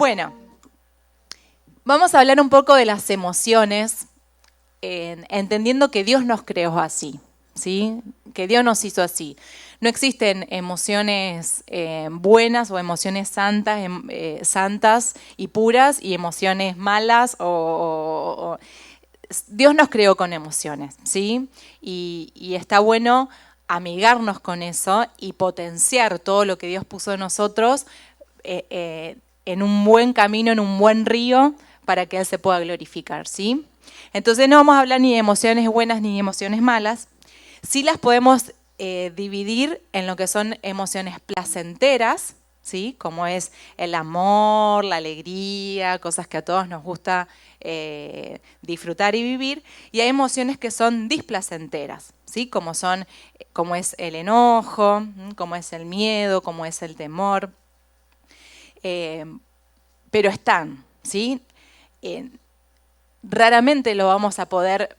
Bueno, vamos a hablar un poco de las emociones, entendiendo que Dios nos creó así, ¿sí? Que Dios nos hizo así. No existen emociones buenas o emociones santas y puras y emociones malas Dios nos creó con emociones, ¿sí? Y está bueno amigarnos con eso y potenciar todo lo que Dios puso en nosotros en un buen camino, en un buen río, para que Él se pueda glorificar, ¿sí? Entonces no vamos a hablar ni de emociones buenas ni de emociones malas. Sí las podemos dividir en lo que son emociones placenteras, ¿sí? Como es el amor, la alegría, cosas que a todos nos gusta disfrutar y vivir. Y hay emociones que son displacenteras, ¿sí? Como es el enojo, como es el miedo, como es el temor. Pero están, ¿sí? Raramente lo vamos a poder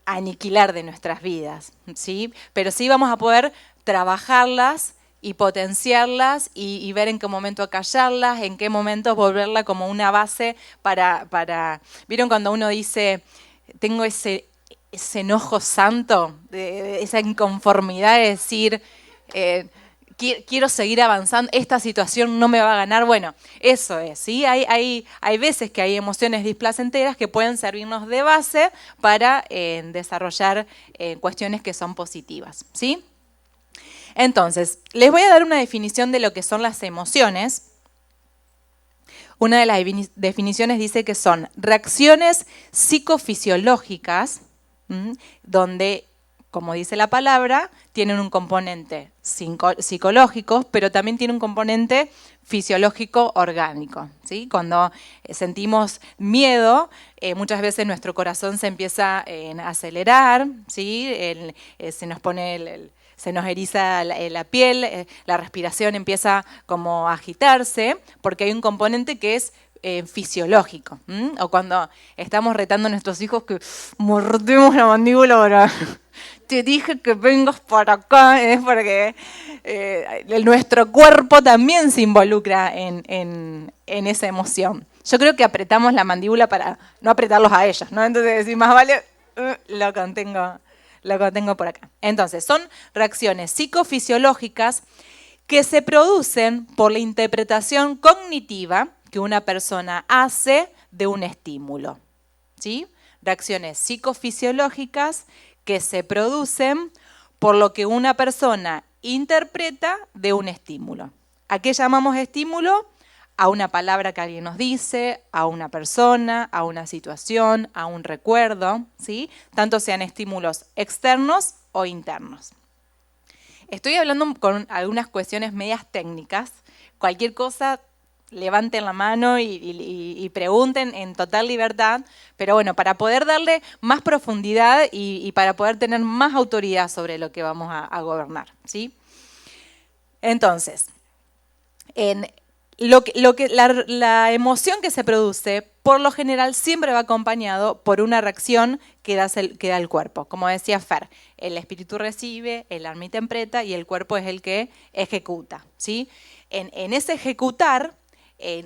aniquilar de nuestras vidas, ¿sí? Pero sí vamos a poder trabajarlas y potenciarlas y ver en qué momento acallarlas, en qué momento volverla como una base para... ¿Vieron cuando uno dice, tengo ese enojo santo, esa inconformidad de decir... quiero seguir avanzando, esta situación no me va a ganar? Bueno, eso es, ¿sí? Hay veces que hay emociones displacenteras que pueden servirnos de base para desarrollar cuestiones que son positivas, ¿sí? Entonces, les voy a dar una definición de lo que son las emociones. Una de las definiciones dice que son reacciones psicofisiológicas, donde, como dice la palabra, tienen un componente psicológico, pero también tiene un componente fisiológico orgánico, ¿sí? Cuando sentimos miedo, muchas veces nuestro corazón se empieza a acelerar, ¿sí? Se nos pone se nos eriza la piel, la respiración empieza como a agitarse, porque hay un componente que es fisiológico. O cuando estamos retando a nuestros hijos que mordemos la mandíbula para... Te dije que vengas para acá, es porque nuestro cuerpo también se involucra en esa emoción. Yo creo que apretamos la mandíbula para no apretarlos a ellos, ¿no? Entonces decir, más vale, lo contengo por acá. Entonces, son reacciones psicofisiológicas que se producen por la interpretación cognitiva que una persona hace de un estímulo, ¿sí? Reacciones psicofisiológicas que se producen por lo que una persona interpreta de un estímulo. ¿A qué llamamos estímulo? A una palabra que alguien nos dice, a una persona, a una situación, a un recuerdo, ¿sí? Tanto sean estímulos externos o internos. Estoy hablando con algunas cuestiones medias técnicas. Cualquier cosa, levanten la mano y pregunten en total libertad, pero bueno, para poder darle más profundidad y para poder tener más autoridad sobre lo que vamos a gobernar, ¿sí? Entonces, la emoción que se produce, por lo general, siempre va acompañado por una reacción que da el cuerpo. Como decía Fer, el espíritu recibe, el alma interpreta y el cuerpo es el que ejecuta, ¿sí? En ese ejecutar,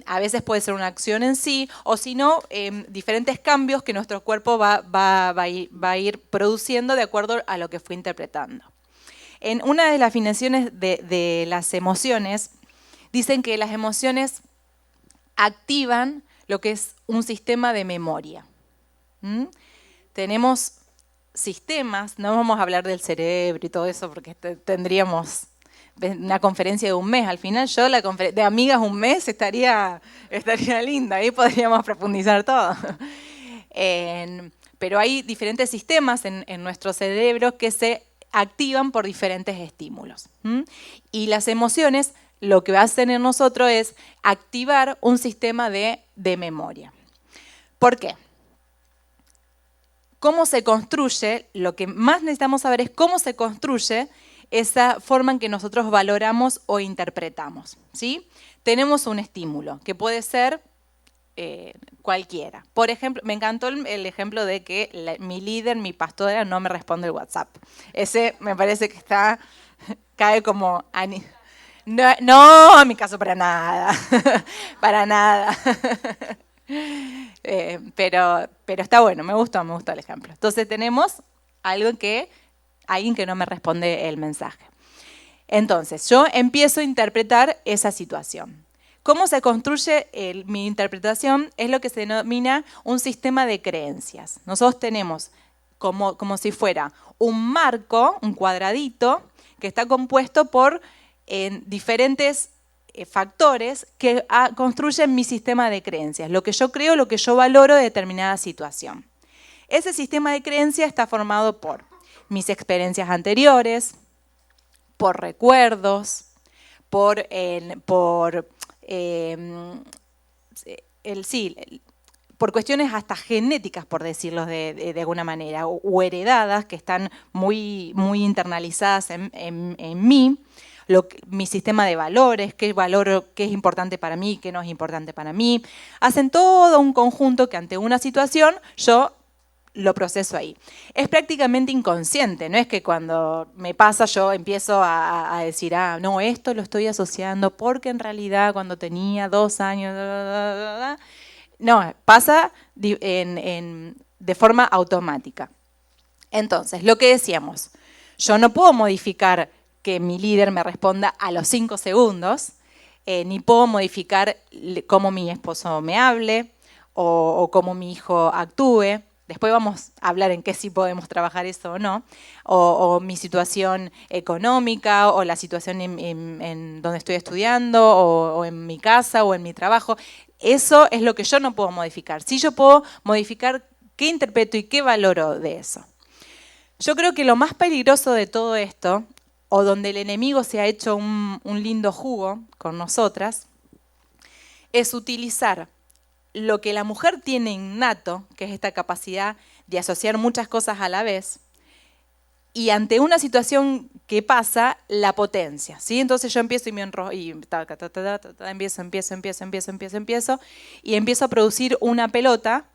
a veces puede ser una acción en sí, o si no, diferentes cambios que nuestro cuerpo va a ir produciendo de acuerdo a lo que fue interpretando. En una de las definiciones de las emociones, dicen que las emociones activan lo que es un sistema de memoria. Tenemos sistemas, no vamos a hablar del cerebro y todo eso porque tendríamos una conferencia de un mes. Al final yo de amigas un mes estaría linda, ahí podríamos profundizar todo. Pero hay diferentes sistemas en nuestro cerebro que se activan por diferentes estímulos. Y las emociones lo que hacen en nosotros es activar un sistema de memoria. ¿Por qué? ¿Cómo se construye? Lo que más necesitamos saber es cómo se construye esa forma en que nosotros valoramos o interpretamos, ¿sí? Tenemos un estímulo, que puede ser cualquiera. Por ejemplo, me encantó el ejemplo de que mi líder, mi pastora, no me responde el WhatsApp. Ese me parece que cae como... No, no, en mi caso para nada, para nada. Pero está bueno, me gustó el ejemplo. Entonces tenemos alguien que no me responde el mensaje. Entonces, yo empiezo a interpretar esa situación. ¿Cómo se construye mi interpretación? Es lo que se denomina un sistema de creencias. Nosotros tenemos como si fuera un marco, un cuadradito, que está compuesto por diferentes factores que construyen mi sistema de creencias, lo que yo creo, lo que yo valoro de determinada situación. Ese sistema de creencias está formado por mis experiencias anteriores, por recuerdos, por cuestiones hasta genéticas, por decirlo de alguna manera, o heredadas que están muy, muy internalizadas en mí, mi sistema de valores, qué valoro, qué es importante para mí, qué no es importante para mí, hacen todo un conjunto que ante una situación yo lo proceso ahí. Es prácticamente inconsciente, no es que cuando me pasa yo empiezo a decir, no, esto lo estoy asociando porque en realidad cuando tenía 2 años, no, pasa de forma automática. Entonces, lo que decíamos, yo no puedo modificar que mi líder me responda a los 5 segundos, ni puedo modificar cómo mi esposo me hable o cómo mi hijo actúe. Después vamos a hablar en qué sí podemos trabajar eso o no, o mi situación económica, o la situación en donde estoy estudiando, o en mi casa, o en mi trabajo. Eso es lo que yo no puedo modificar. Sí, yo puedo modificar qué interpreto y qué valoro de eso. Yo creo que lo más peligroso de todo esto, o donde el enemigo se ha hecho un lindo jugo con nosotras, es utilizar lo que la mujer tiene innato, que es esta capacidad de asociar muchas cosas a la vez, y ante una situación que pasa, la potencia, ¿sí? Entonces yo empiezo y me enrollo, y empiezo, y empiezo a producir una pelota,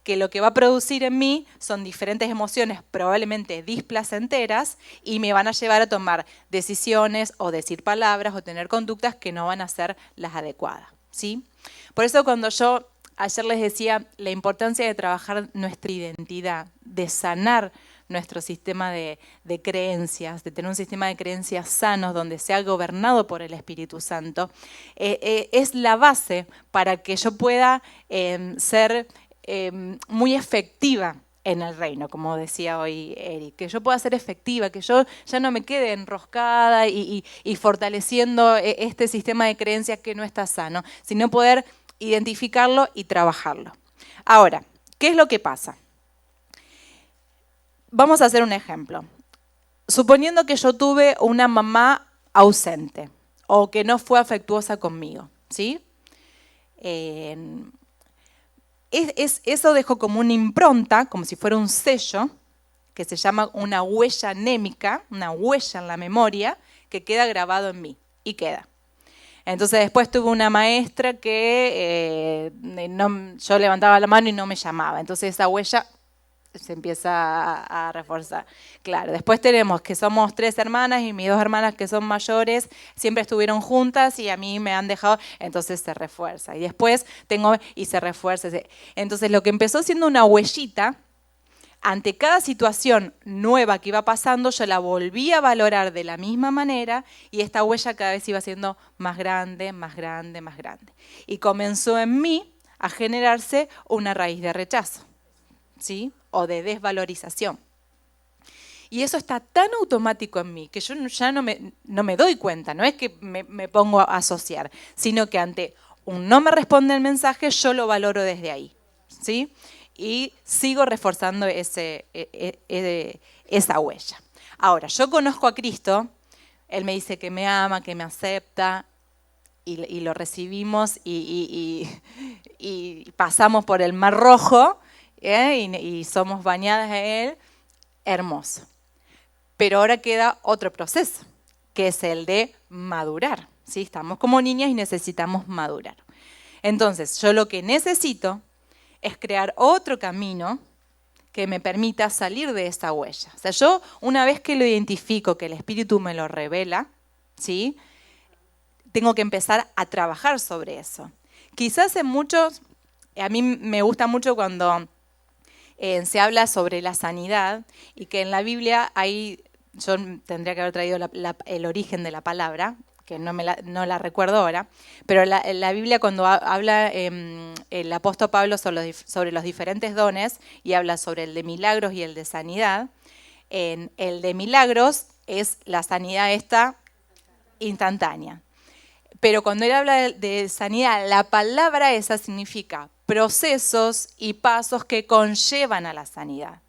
que lo que va a producir en mí son diferentes emociones, probablemente displacenteras, y me van a llevar a tomar decisiones, o decir palabras, o tener conductas que no van a ser las adecuadas, ¿sí? Por eso cuando yo ayer les decía la importancia de trabajar nuestra identidad, de sanar nuestro sistema de creencias, de tener un sistema de creencias sanos donde sea gobernado por el Espíritu Santo, es la base para que yo pueda ser muy efectiva en el reino, como decía hoy Eric, que yo pueda ser efectiva, que yo ya no me quede enroscada y fortaleciendo este sistema de creencias que no está sano, sino poder identificarlo y trabajarlo. Ahora, ¿qué es lo que pasa? Vamos a hacer un ejemplo. Suponiendo que yo tuve una mamá ausente o que no fue afectuosa conmigo, ¿sí? Eso dejó como una impronta, como si fuera un sello, que se llama una huella anémica, una huella en la memoria, que queda grabado en mí, y queda. Entonces después tuve una maestra que yo levantaba la mano y no me llamaba, entonces esa huella se empieza a reforzar. Claro, después tenemos que somos 3 hermanas y mis 2 hermanas que son mayores siempre estuvieron juntas y a mí me han dejado, entonces se refuerza. Y después se refuerza. Entonces lo que empezó siendo una huellita, ante cada situación nueva que iba pasando, yo la volví a valorar de la misma manera y esta huella cada vez iba siendo más grande, más grande, más grande. Y comenzó en mí a generarse una raíz de rechazo, ¿sí? O de desvalorización. Y eso está tan automático en mí que yo ya no me doy cuenta, no es que me pongo a asociar, sino que ante un no me responde el mensaje, yo lo valoro desde ahí, ¿sí? Y sigo reforzando esa huella. Ahora, yo conozco a Cristo, Él me dice que me ama, que me acepta, y lo recibimos y pasamos por el Mar Rojo, y somos bañadas en Él, hermoso. Pero ahora queda otro proceso, que es el de madurar, ¿sí? Estamos como niñas y necesitamos madurar. Entonces, yo lo que necesito es crear otro camino que me permita salir de esa huella. O sea, yo una vez que lo identifico, que el Espíritu me lo revela, ¿sí? Tengo que empezar a trabajar sobre eso. Quizás en muchos, a mí me gusta mucho cuando se habla sobre la sanidad y que en la Biblia hay, yo tendría que haber traído el origen de la palabra, que no la recuerdo ahora, pero la Biblia cuando habla el apóstol Pablo sobre los diferentes dones y habla sobre el de milagros y el de sanidad, en el de milagros es la sanidad esta instantánea. Pero cuando él habla de sanidad, la palabra esa significa procesos y pasos que conllevan a la sanidad.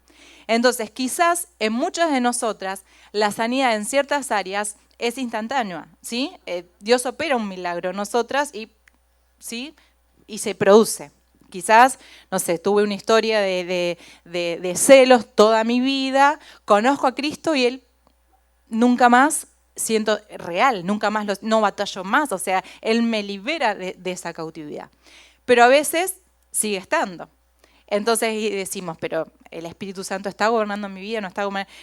Entonces, quizás en muchas de nosotras, la sanidad en ciertas áreas es instantánea, ¿sí? Dios opera un milagro en nosotras ¿sí? Y se produce. Quizás, no sé, tuve una historia de celos toda mi vida, conozco a Cristo y Él nunca más siento real, nunca más no batallo más, o sea, Él me libera de esa cautividad. Pero a veces sigue estando. Entonces decimos, pero el Espíritu Santo está gobernando mi vida, no está gobernando,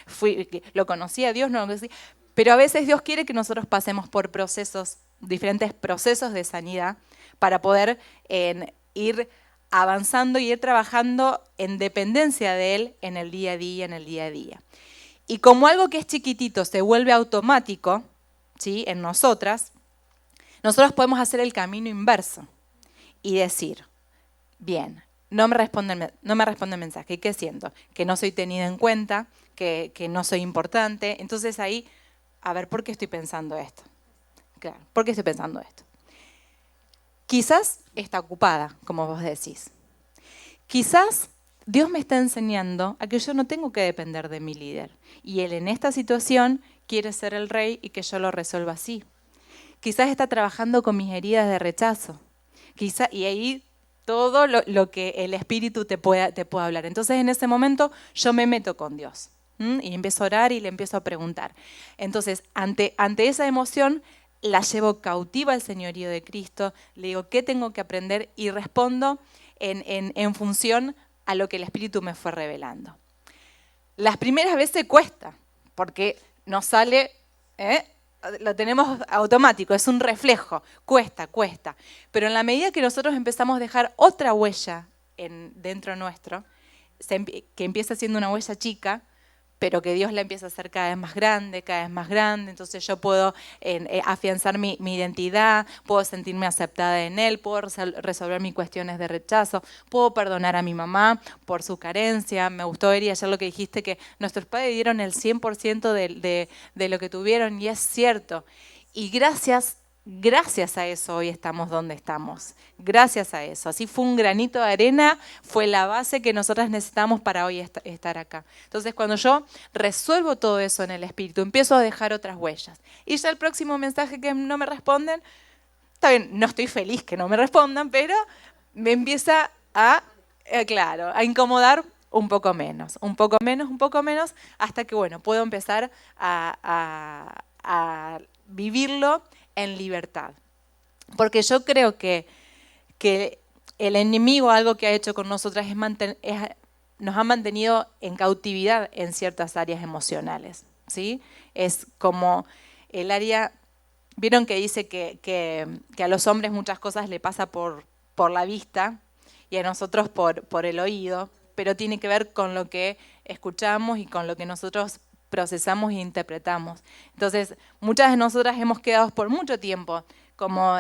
lo conocí a Dios, no lo conocí. Pero a veces Dios quiere que nosotros pasemos por procesos, diferentes procesos de sanidad, para poder ir avanzando y ir trabajando en dependencia de Él en el día a día, en el día a día. Y como algo que es chiquitito se vuelve automático, ¿sí? En nosotros podemos hacer el camino inverso y decir, bien, no me responde el mensaje, ¿qué siento? Que no soy tenida en cuenta, que no soy importante. Entonces ahí, a ver, ¿por qué estoy pensando esto? Claro, ¿por qué estoy pensando esto? Quizás está ocupada, como vos decís. Quizás Dios me está enseñando a que yo no tengo que depender de mi líder. Y Él en esta situación quiere ser el rey y que yo lo resuelva así. Quizás está trabajando con mis heridas de rechazo. Y ahí todo lo que el Espíritu te pueda hablar. Entonces en ese momento yo me meto con Dios. Y empiezo a orar y le empiezo a preguntar. Entonces ante esa emoción la llevo cautiva al señorío de Cristo. Le digo, ¿qué tengo que aprender? Y respondo en función a lo que el Espíritu me fue revelando. Las primeras veces cuesta, porque nos sale, lo tenemos automático, es un reflejo, cuesta. Pero en la medida que nosotros empezamos a dejar otra huella dentro nuestro, que empieza siendo una huella chica, pero que Dios la empieza a hacer cada vez más grande, entonces yo puedo afianzar mi identidad, puedo sentirme aceptada en Él, puedo resolver mis cuestiones de rechazo, puedo perdonar a mi mamá por su carencia. Me gustó ver ayer lo que dijiste, que nuestros padres dieron el 100% de lo que tuvieron, y es cierto. Y gracias a eso hoy estamos donde estamos. Gracias a eso. Así fue un granito de arena, fue la base que nosotras necesitamos para hoy estar acá. Entonces, cuando yo resuelvo todo eso en el Espíritu, empiezo a dejar otras huellas. Y ya el próximo mensaje que no me responden, está bien, no estoy feliz que no me respondan, pero me empieza a incomodar un poco menos, hasta que, bueno, puedo empezar a vivirlo en libertad. Porque yo creo que el enemigo, algo que ha hecho con nosotras, nos ha mantenido en cautividad en ciertas áreas emocionales, ¿sí? Es como el área, vieron que dice que a los hombres muchas cosas le pasa por la vista y a nosotros por el oído, pero tiene que ver con lo que escuchamos y con lo que nosotros procesamos e interpretamos. Entonces, muchas de nosotras hemos quedado por mucho tiempo como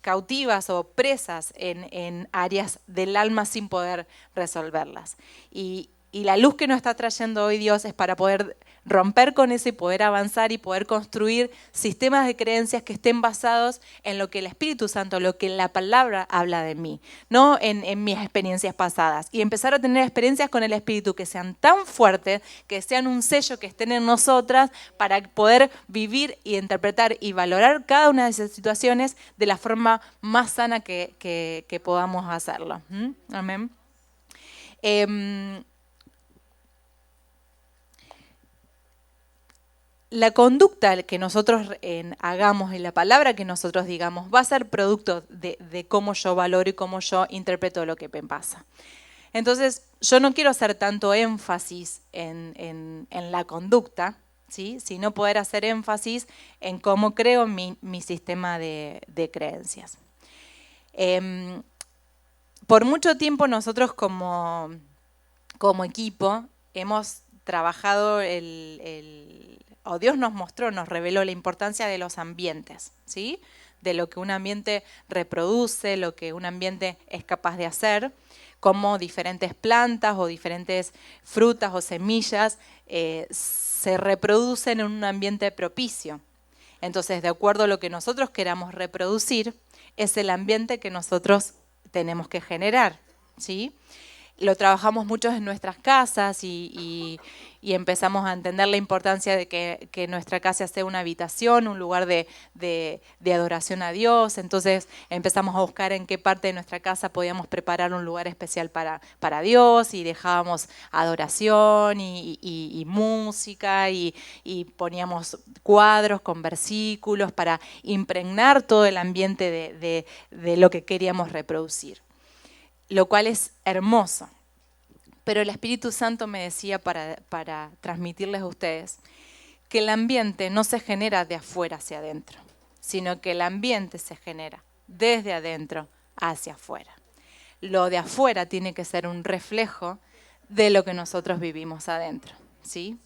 cautivas o presas en áreas del alma sin poder resolverlas. Y la luz que nos está trayendo hoy Dios es para poder romper con eso y poder avanzar y poder construir sistemas de creencias que estén basados en lo que el Espíritu Santo, lo que la palabra habla de mí, no en mis experiencias pasadas. Y empezar a tener experiencias con el Espíritu que sean tan fuertes, que sean un sello que estén en nosotras para poder vivir y interpretar y valorar cada una de esas situaciones de la forma más sana que podamos hacerlo. Amén. La conducta que nosotros hagamos y la palabra que nosotros digamos va a ser producto de cómo yo valoro y cómo yo interpreto lo que me pasa. Entonces, yo no quiero hacer tanto énfasis en la conducta, ¿sí? Sino poder hacer énfasis en cómo creo mi sistema de creencias. Por mucho tiempo nosotros como equipo hemos trabajado o Dios nos mostró, nos reveló la importancia de los ambientes, ¿sí? De lo que un ambiente reproduce, lo que un ambiente es capaz de hacer, cómo diferentes plantas o diferentes frutas o semillas se reproducen en un ambiente propicio. Entonces, de acuerdo a lo que nosotros queramos reproducir, es el ambiente que nosotros tenemos que generar, ¿sí? Lo trabajamos muchos en nuestras casas y empezamos a entender la importancia de que nuestra casa sea una habitación, un lugar de adoración a Dios. Entonces empezamos a buscar en qué parte de nuestra casa podíamos preparar un lugar especial para Dios, y dejábamos adoración y música y poníamos cuadros con versículos para impregnar todo el ambiente de lo que queríamos reproducir. Lo cual es hermoso. Pero el Espíritu Santo me decía para transmitirles a ustedes que el ambiente no se genera de afuera hacia adentro, sino que el ambiente se genera desde adentro hacia afuera. Lo de afuera tiene que ser un reflejo de lo que nosotros vivimos adentro, ¿sí?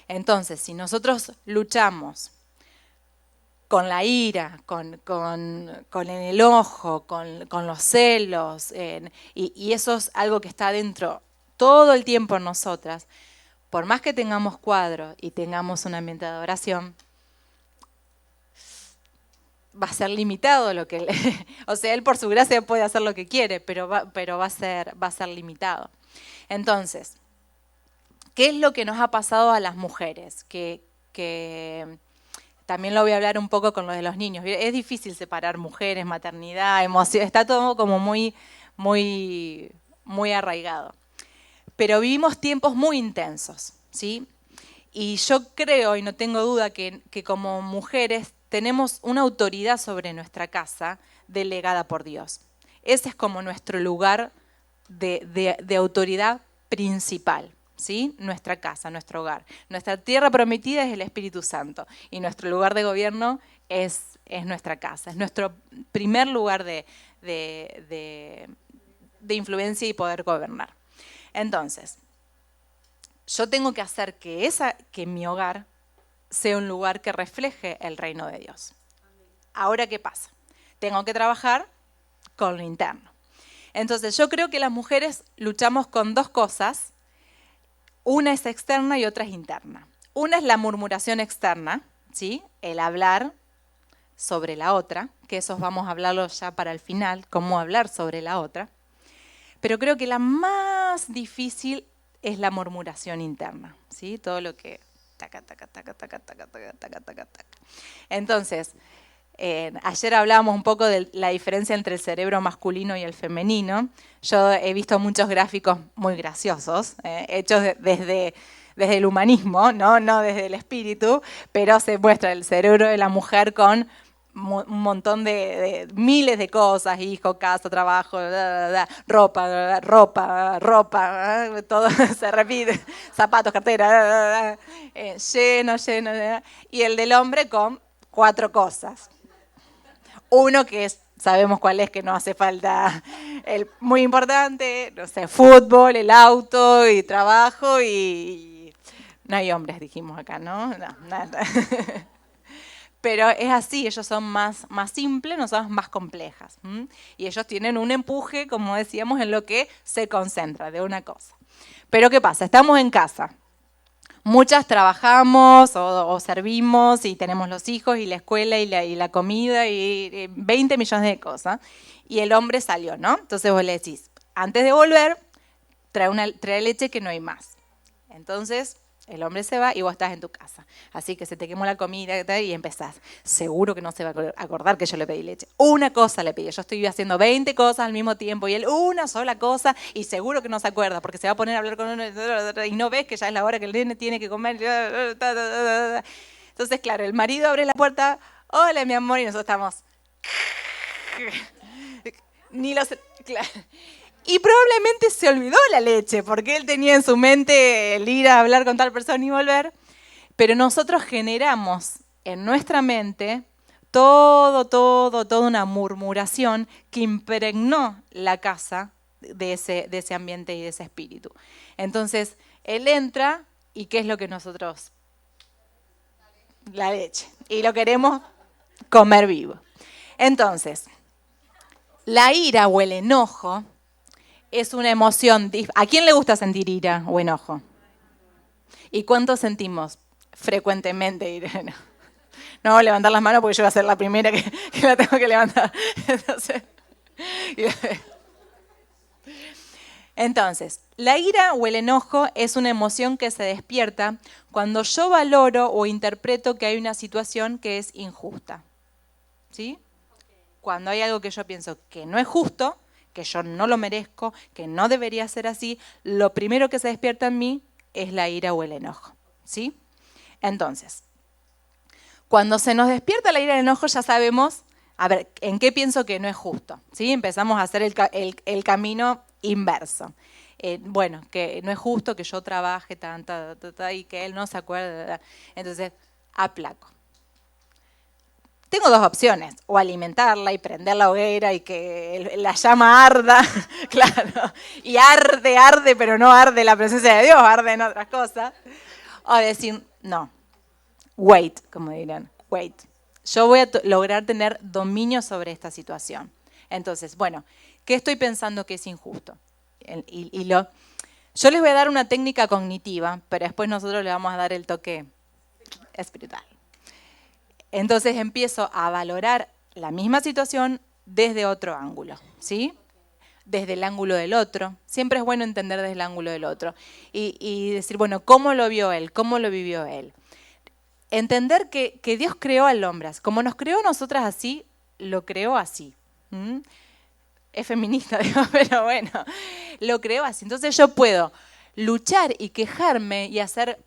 Entonces, si nosotros luchamos con la ira, con el enojo, con los celos, y eso es algo que está dentro todo el tiempo en nosotras, por más que tengamos cuadros y tengamos un ambiente de adoración, va a ser limitado lo que o sea, Él por su gracia puede hacer lo que quiere, pero va a ser limitado. Entonces, ¿qué es lo que nos ha pasado a las mujeres? Que también lo voy a hablar un poco con lo de los niños. Es difícil separar mujeres, maternidad, emoción, está todo como muy, muy, muy arraigado. Pero vivimos tiempos muy intensos, ¿sí? Y yo creo, y no tengo duda, que como mujeres tenemos una autoridad sobre nuestra casa delegada por Dios. Ese es como nuestro lugar de autoridad principal, ¿sí? Nuestra casa, nuestro hogar. Nuestra tierra prometida es el Espíritu Santo y nuestro lugar de gobierno es nuestra casa. Es nuestro primer lugar de influencia y poder gobernar. Entonces, yo tengo que hacer que mi hogar sea un lugar que refleje el reino de Dios. Ahora, ¿qué pasa? Tengo que trabajar con lo interno. Entonces, yo creo que las mujeres luchamos con dos cosas. Una es externa y otra es interna. Una es la murmuración externa, ¿sí? El hablar sobre la otra, que eso vamos a hablarlo ya para el final, cómo hablar sobre la otra. Pero creo que la más difícil es la murmuración interna, ¿sí? Todo lo que taca, taca, taca, taca, taca, taca, taca, taca, taca. Entonces, ayer hablábamos un poco de la diferencia entre el cerebro masculino y el femenino. Yo he visto muchos gráficos muy graciosos, hechos desde el humanismo, no desde el espíritu, pero se muestra el cerebro de la mujer con un montón de miles de cosas: hijo, casa, trabajo, ropa, todo se repite, zapatos, cartera, lleno, y el del hombre con 4 cosas. Uno que sabemos cuál es, que no hace falta, muy importante, no sé, fútbol, el auto y trabajo, y no hay hombres, dijimos acá, ¿no? No, nada. Pero es así, ellos son más simples, nosotros más complejas. Y ellos tienen un empuje, como decíamos, en lo que se concentra de una cosa. Pero ¿qué pasa? Estamos en casa. Muchas trabajamos o servimos y tenemos los hijos y la escuela y la comida y 20 millones de cosas. Y el hombre salió, ¿no? Entonces vos le decís, antes de volver, trae leche que no hay más. Entonces el hombre se va y vos estás en tu casa. Así que se te quemó la comida y empezás. Seguro que no se va a acordar que yo le pedí leche. Una cosa le pedí. Yo estoy haciendo 20 cosas al mismo tiempo y él una sola cosa, y seguro que no se acuerda porque se va a poner a hablar con uno y no ves que ya es la hora que el nene tiene que comer. Entonces, claro, el marido abre la puerta. Hola, mi amor, y nosotros estamos... Ni los... Claro. Y probablemente se olvidó la leche, porque él tenía en su mente el ir a hablar con tal persona y volver. Pero nosotros generamos en nuestra mente toda una murmuración que impregnó la casa de ese ambiente y de ese espíritu. Entonces, él entra y ¿qué es lo que nosotros? La leche. Y lo queremos comer vivo. Entonces, la ira o el enojo es una emoción. ¿A quién le gusta sentir ira o enojo? ¿Y cuánto sentimos frecuentemente ira? No voy a levantar las manos porque yo voy a ser la primera que la tengo que levantar. Entonces, la ira o el enojo es una emoción que se despierta cuando yo valoro o interpreto que hay una situación que es injusta. ¿Sí? Cuando hay algo que yo pienso que no es justo, que yo no lo merezco, que no debería ser así, lo primero que se despierta en mí es la ira o el enojo. ¿Sí? Entonces, cuando se nos despierta la ira y el enojo ya sabemos, a ver, ¿en qué pienso que no es justo? ¿Sí? Empezamos a hacer el camino inverso. Bueno, que no es justo que yo trabaje tanto y que él no se acuerde. Entonces, aplaco. Tengo dos opciones, o alimentarla y prender la hoguera y que la llama arda, claro, y arde, pero no arde la presencia de Dios, arde en otras cosas. O decir, no, wait, como dirán, wait. Yo voy a lograr tener dominio sobre esta situación. Entonces, bueno, ¿qué estoy pensando que es injusto? Yo les voy a dar una técnica cognitiva, pero después nosotros le vamos a dar el toque espiritual. Entonces empiezo a valorar la misma situación desde otro ángulo, ¿sí? Desde el ángulo del otro. Siempre es bueno entender desde el ángulo del otro. Y decir, bueno, ¿cómo lo vio él? ¿Cómo lo vivió él? Entender que Dios creó al hombre. Como nos creó a nosotras así, lo creó así. Es feminista, digo, pero bueno, lo creó así. Entonces yo puedo luchar y quejarme y hacer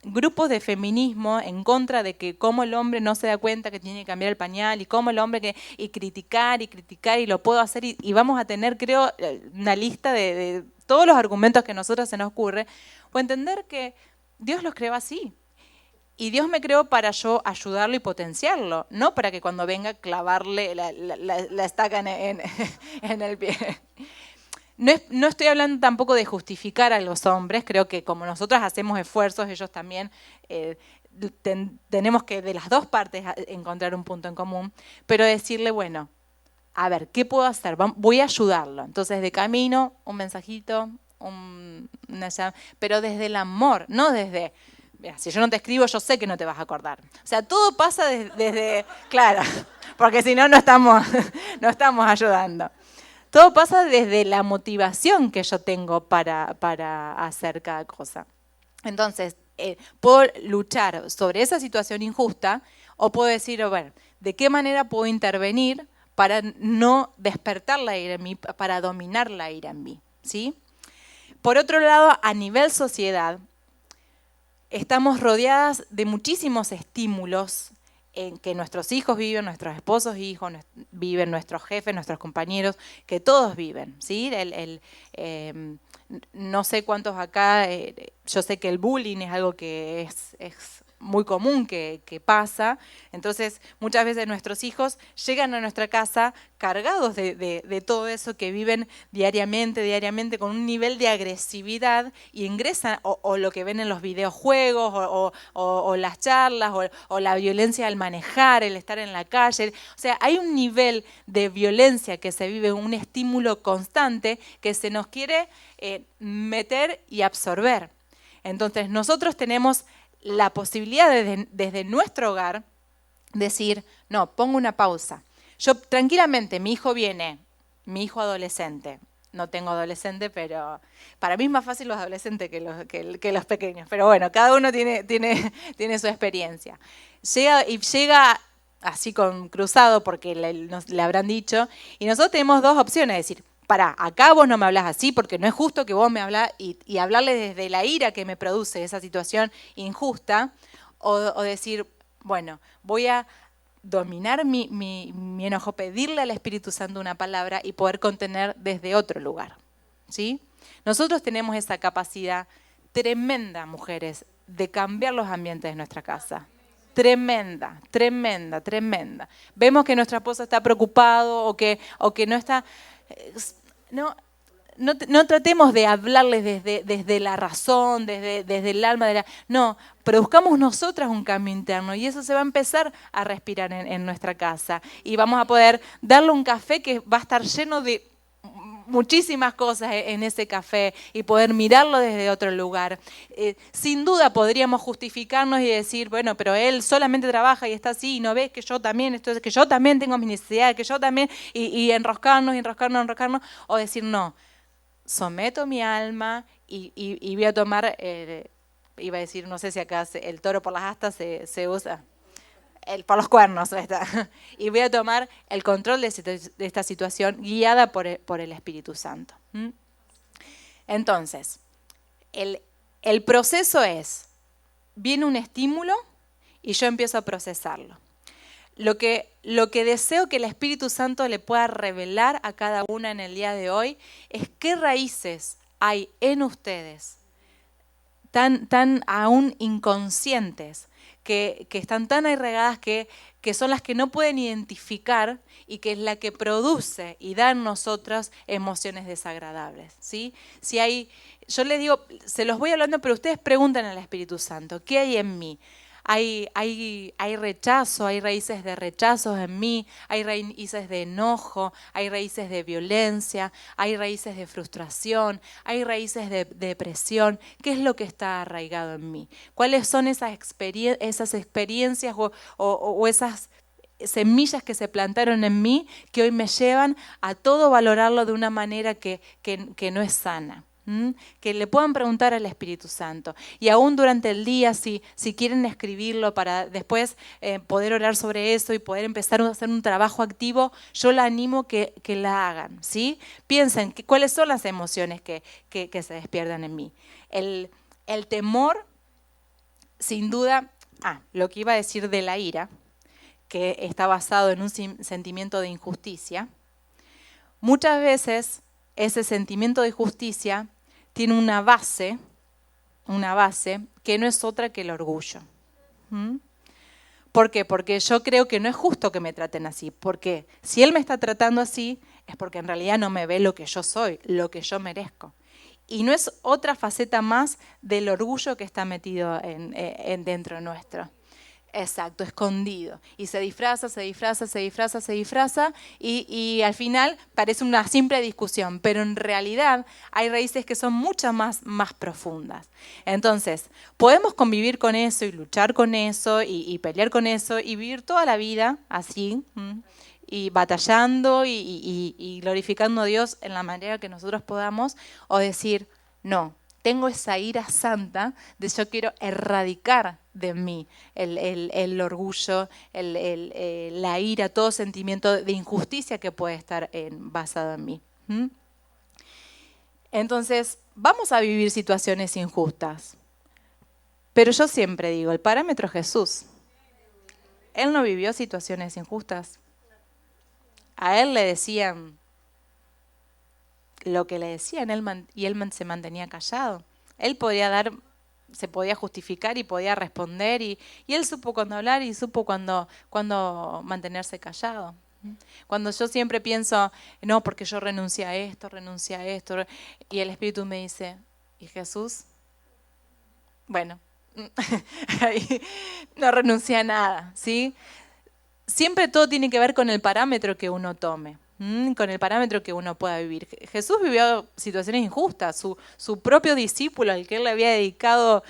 grupos de feminismo en contra de que cómo el hombre no se da cuenta que tiene que cambiar el pañal y cómo el hombre y criticar y lo puedo hacer y vamos a tener, creo, una lista de todos los argumentos que a nosotros se nos ocurre, o entender que Dios los creó así. Y Dios me creó para yo ayudarlo y potenciarlo, no para que cuando venga clavarle la estaca en el pie. No estoy hablando tampoco de justificar a los hombres, creo que como nosotras hacemos esfuerzos, ellos también tenemos que de las dos partes encontrar un punto en común, pero decirle, bueno, a ver, ¿qué puedo hacer? Voy a ayudarlo. Entonces, de camino, un mensajito, pero desde el amor, no desde... Mira, si yo no te escribo, yo sé que no te vas a acordar. O sea, todo pasa desde claro, porque si no, no estamos ayudando. Todo pasa desde la motivación que yo tengo para hacer cada cosa. Entonces, puedo luchar sobre esa situación injusta o puedo decir, bueno, ¿de qué manera puedo intervenir para no despertar la ira en mí, para dominar la ira en mí? ¿Sí? Por otro lado, a nivel sociedad, estamos rodeadas de muchísimos estímulos en que nuestros hijos viven, nuestros esposos hijos viven, nuestros jefes, nuestros compañeros, que todos viven, ¿sí? No sé cuántos acá, yo sé que el bullying es algo que es muy común que pasa, entonces muchas veces nuestros hijos llegan a nuestra casa cargados de todo eso que viven diariamente con un nivel de agresividad y ingresan o lo que ven en los videojuegos o las charlas o la violencia al manejar, el estar en la calle, o sea, hay un nivel de violencia que se vive, un estímulo constante que se nos quiere meter y absorber. Entonces nosotros tenemos la posibilidad de, desde nuestro hogar, decir, no, pongo una pausa. Yo tranquilamente, mi hijo adolescente, no tengo adolescente, pero para mí es más fácil los adolescentes que los pequeños. Pero bueno, cada uno tiene su experiencia. Llega así con cruzado, porque le habrán dicho, y nosotros tenemos dos opciones, es decir, pará, acá vos no me hablas así porque no es justo que vos me hablás y hablarle desde la ira que me produce esa situación injusta o decir, bueno, voy a dominar mi enojo, pedirle al Espíritu Santo una palabra y poder contener desde otro lugar, ¿sí? Nosotros tenemos esa capacidad tremenda, mujeres, de cambiar los ambientes de nuestra casa. Tremenda, tremenda, tremenda. Vemos que nuestra esposa está preocupado o que no está... No tratemos de hablarles desde la razón, desde el alma. No, produzcamos nosotras un cambio interno y eso se va a empezar a respirar en nuestra casa. Y vamos a poder darle un café que va a estar lleno de muchísimas cosas en ese café y poder mirarlo desde otro lugar. Sin duda podríamos justificarnos y decir, bueno, pero él solamente trabaja y está así y no ves que yo también, que yo también tengo mis necesidades, que yo también, y enroscarnos, o decir, no, someto mi alma y voy a tomar, iba a decir, no sé si acá el toro por las astas se usa, por los cuernos, y voy a tomar el control de esta situación guiada por el Espíritu Santo. Entonces, el proceso es, viene un estímulo y yo empiezo a procesarlo. Lo que deseo que el Espíritu Santo le pueda revelar a cada una en el día de hoy es qué raíces hay en ustedes tan aún inconscientes, que están tan arraigadas que son las que no pueden identificar y que es la que produce y da en nosotras emociones desagradables, ¿sí? Si hay, yo les digo, se los voy hablando, pero ustedes preguntan al Espíritu Santo, ¿qué hay en mí? Hay rechazo, hay raíces de rechazo en mí, hay raíces de enojo, hay raíces de violencia, hay raíces de frustración, hay raíces de depresión. ¿Qué es lo que está arraigado en mí? ¿Cuáles son esas experiencias o esas semillas que se plantaron en mí que hoy me llevan a todo valorarlo de una manera que no es sana? Que le puedan preguntar al Espíritu Santo. Y aún durante el día, si quieren escribirlo para después poder orar sobre eso y poder empezar a hacer un trabajo activo, yo la animo que la hagan, ¿sí? Piensen cuáles son las emociones que se despiertan en mí. El temor, sin duda, lo que iba a decir de la ira, que está basado en un sentimiento de injusticia. Muchas veces ese sentimiento de justicia tiene una base que no es otra que el orgullo. ¿Por qué? Porque yo creo que no es justo que me traten así. Porque si él me está tratando así, es porque en realidad no me ve lo que yo soy, lo que yo merezco. Y no es otra faceta más del orgullo que está metido dentro nuestro. Exacto, escondido. Y se disfraza y al final parece una simple discusión, pero en realidad hay raíces que son mucho más profundas. Entonces, podemos convivir con eso y luchar con eso y pelear con eso y vivir toda la vida así, y batallando y glorificando a Dios en la manera que nosotros podamos, o decir, no, tengo esa ira santa de yo quiero erradicar de mí el orgullo, la ira, todo sentimiento de injusticia que puede estar basado en mí. Entonces, vamos a vivir situaciones injustas. Pero yo siempre digo, el parámetro es Jesús. Él no vivió situaciones injustas. A él le decían lo que le decían y él se mantenía callado. Él se podía justificar y podía responder y él supo cuándo hablar y supo cuándo mantenerse callado. Cuando yo siempre pienso, no, porque yo renuncié a esto, y el Espíritu me dice, ¿y Jesús? Bueno, no renuncié a nada, ¿sí? Siempre todo tiene que ver con el parámetro que uno tome. Con el parámetro que uno pueda vivir. Jesús vivió situaciones injustas, su propio discípulo al que él le había dedicado,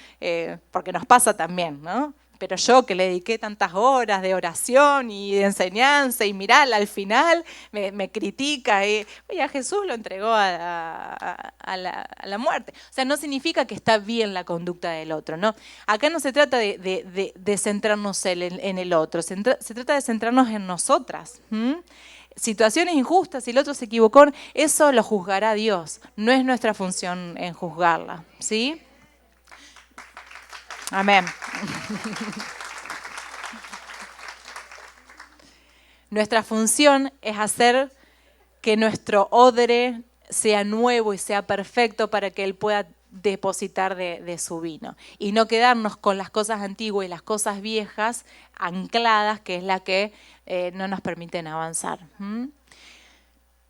porque nos pasa también, ¿no? Pero yo que le dediqué tantas horas de oración y de enseñanza y mirá, al final me critica. Oye, a Jesús lo entregó a la muerte. O sea, no significa que está bien la conducta del otro, ¿no? Acá no se trata de centrarnos en el otro, se trata de centrarnos en nosotras. Situaciones injustas, si el otro se equivocó, eso lo juzgará Dios. No es nuestra función en juzgarla, ¿sí? Amén. Nuestra función es hacer que nuestro odre sea nuevo y sea perfecto para que Él pueda depositar de su vino. Y no quedarnos con las cosas antiguas y las cosas viejas ancladas, que es la que no nos permiten avanzar.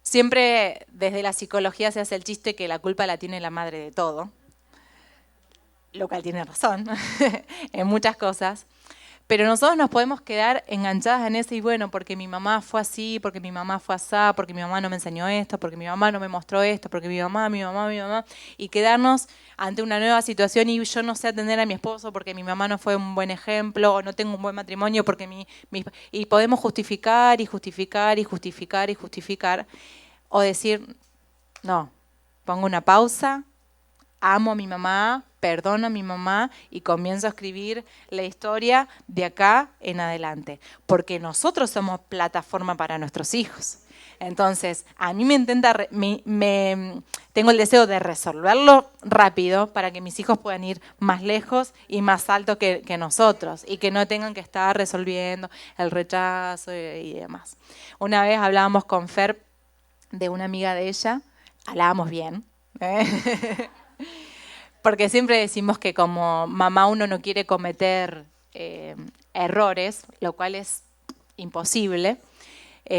Siempre desde la psicología se hace el chiste que la culpa la tiene la madre de todo, lo cual tiene razón en muchas cosas. Pero nosotros nos podemos quedar enganchadas en eso y bueno, porque mi mamá fue así, porque mi mamá fue asá, porque mi mamá no me enseñó esto, porque mi mamá no me mostró esto, porque mi mamá, y quedarnos ante una nueva situación y yo no sé atender a mi esposo porque mi mamá no fue un buen ejemplo, o no tengo un buen matrimonio porque y podemos justificar y justificar y justificar y justificar, o decir, no, pongo una pausa, amo a mi mamá, perdono a mi mamá y comienzo a escribir la historia de acá en adelante. Porque nosotros somos plataforma para nuestros hijos. Entonces, a mí tengo el deseo de resolverlo rápido para que mis hijos puedan ir más lejos y más alto que nosotros y que no tengan que estar resolviendo el rechazo y demás. Una vez hablábamos con Fer de una amiga de ella, hablábamos bien, porque siempre decimos que como mamá uno no quiere cometer errores, lo cual es imposible.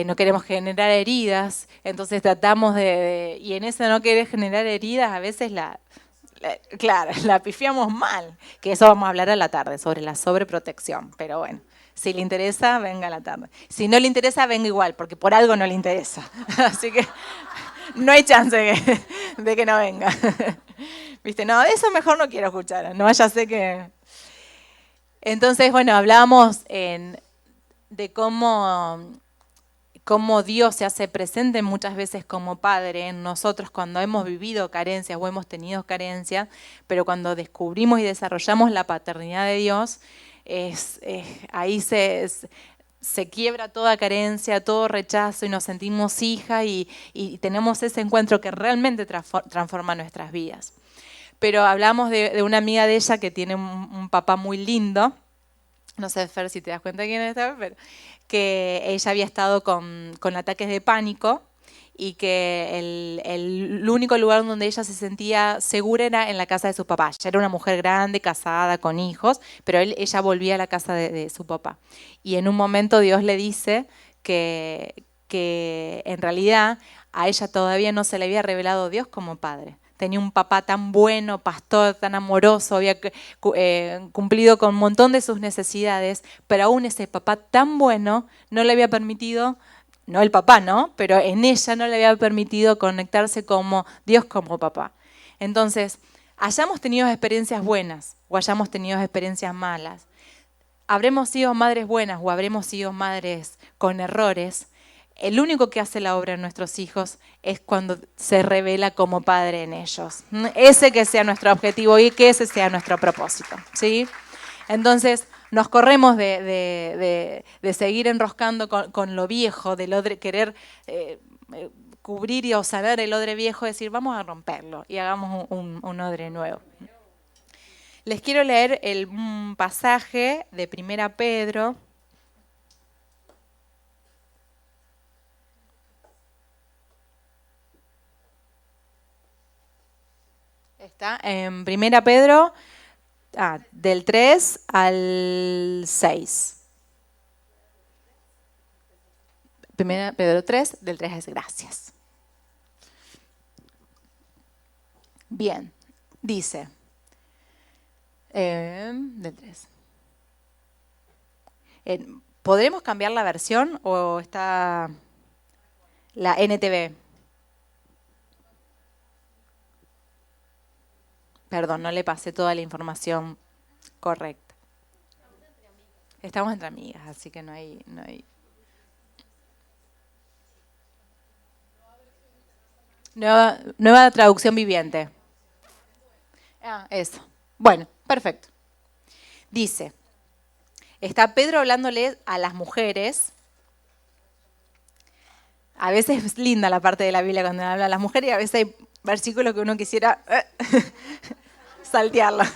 No queremos generar heridas, entonces tratamos y en eso no querer generar heridas, a veces claro, la pifiamos mal, que eso vamos a hablar a la tarde, sobre la sobreprotección, pero bueno, si le interesa, venga a la tarde. Si no le interesa, venga igual, porque por algo no le interesa, así que no hay chance de que no venga. ¿Viste? No, de eso mejor no quiero escuchar, no vaya a ser que... Entonces, bueno, hablábamos de cómo Dios se hace presente muchas veces como Padre en nosotros cuando hemos vivido carencias o hemos tenido carencias, pero cuando descubrimos y desarrollamos la paternidad de Dios, ahí se quiebra toda carencia, todo rechazo y nos sentimos hijas y tenemos ese encuentro que realmente transforma nuestras vidas. Pero hablamos de una amiga de ella que tiene un papá muy lindo, no sé, Fer, si te das cuenta de quién está, pero que ella había estado con ataques de pánico y que el único lugar donde ella se sentía segura era en la casa de su papá. Ya era una mujer grande, casada, con hijos, pero ella volvía a la casa de su papá. Y en un momento Dios le dice que en realidad a ella todavía no se le había revelado Dios como padre. Tenía un papá tan bueno, pastor, tan amoroso, había cumplido con un montón de sus necesidades, pero aún ese papá tan bueno no le había permitido, no el papá, ¿no? Pero en ella no le había permitido conectarse como Dios como papá. Entonces, hayamos tenido experiencias buenas o hayamos tenido experiencias malas, habremos sido madres buenas o habremos sido madres con errores, el único que hace la obra en nuestros hijos es cuando se revela como Padre en ellos. Ese que sea nuestro objetivo y que ese sea nuestro propósito, ¿sí? Entonces, nos corremos de seguir enroscando con lo viejo, del odre, querer cubrir o sanar el odre viejo, decir, vamos a romperlo y hagamos un odre nuevo. Les quiero leer un pasaje de 1 Pedro. Está en 1 Pedro, del 3 al 6. 1 Pedro 3, del 3 al 6. Gracias. Bien, dice, del 3. ¿Podremos cambiar la versión o está la NTV? Perdón, no le pasé toda la información correcta. Estamos entre amigas, así que no hay... Nueva traducción viviente. Eso. Bueno, perfecto. Dice, está Pedro hablándole a las mujeres. A veces es linda la parte de la Biblia cuando habla a las mujeres y a veces hay versículos que uno quisiera saltearla.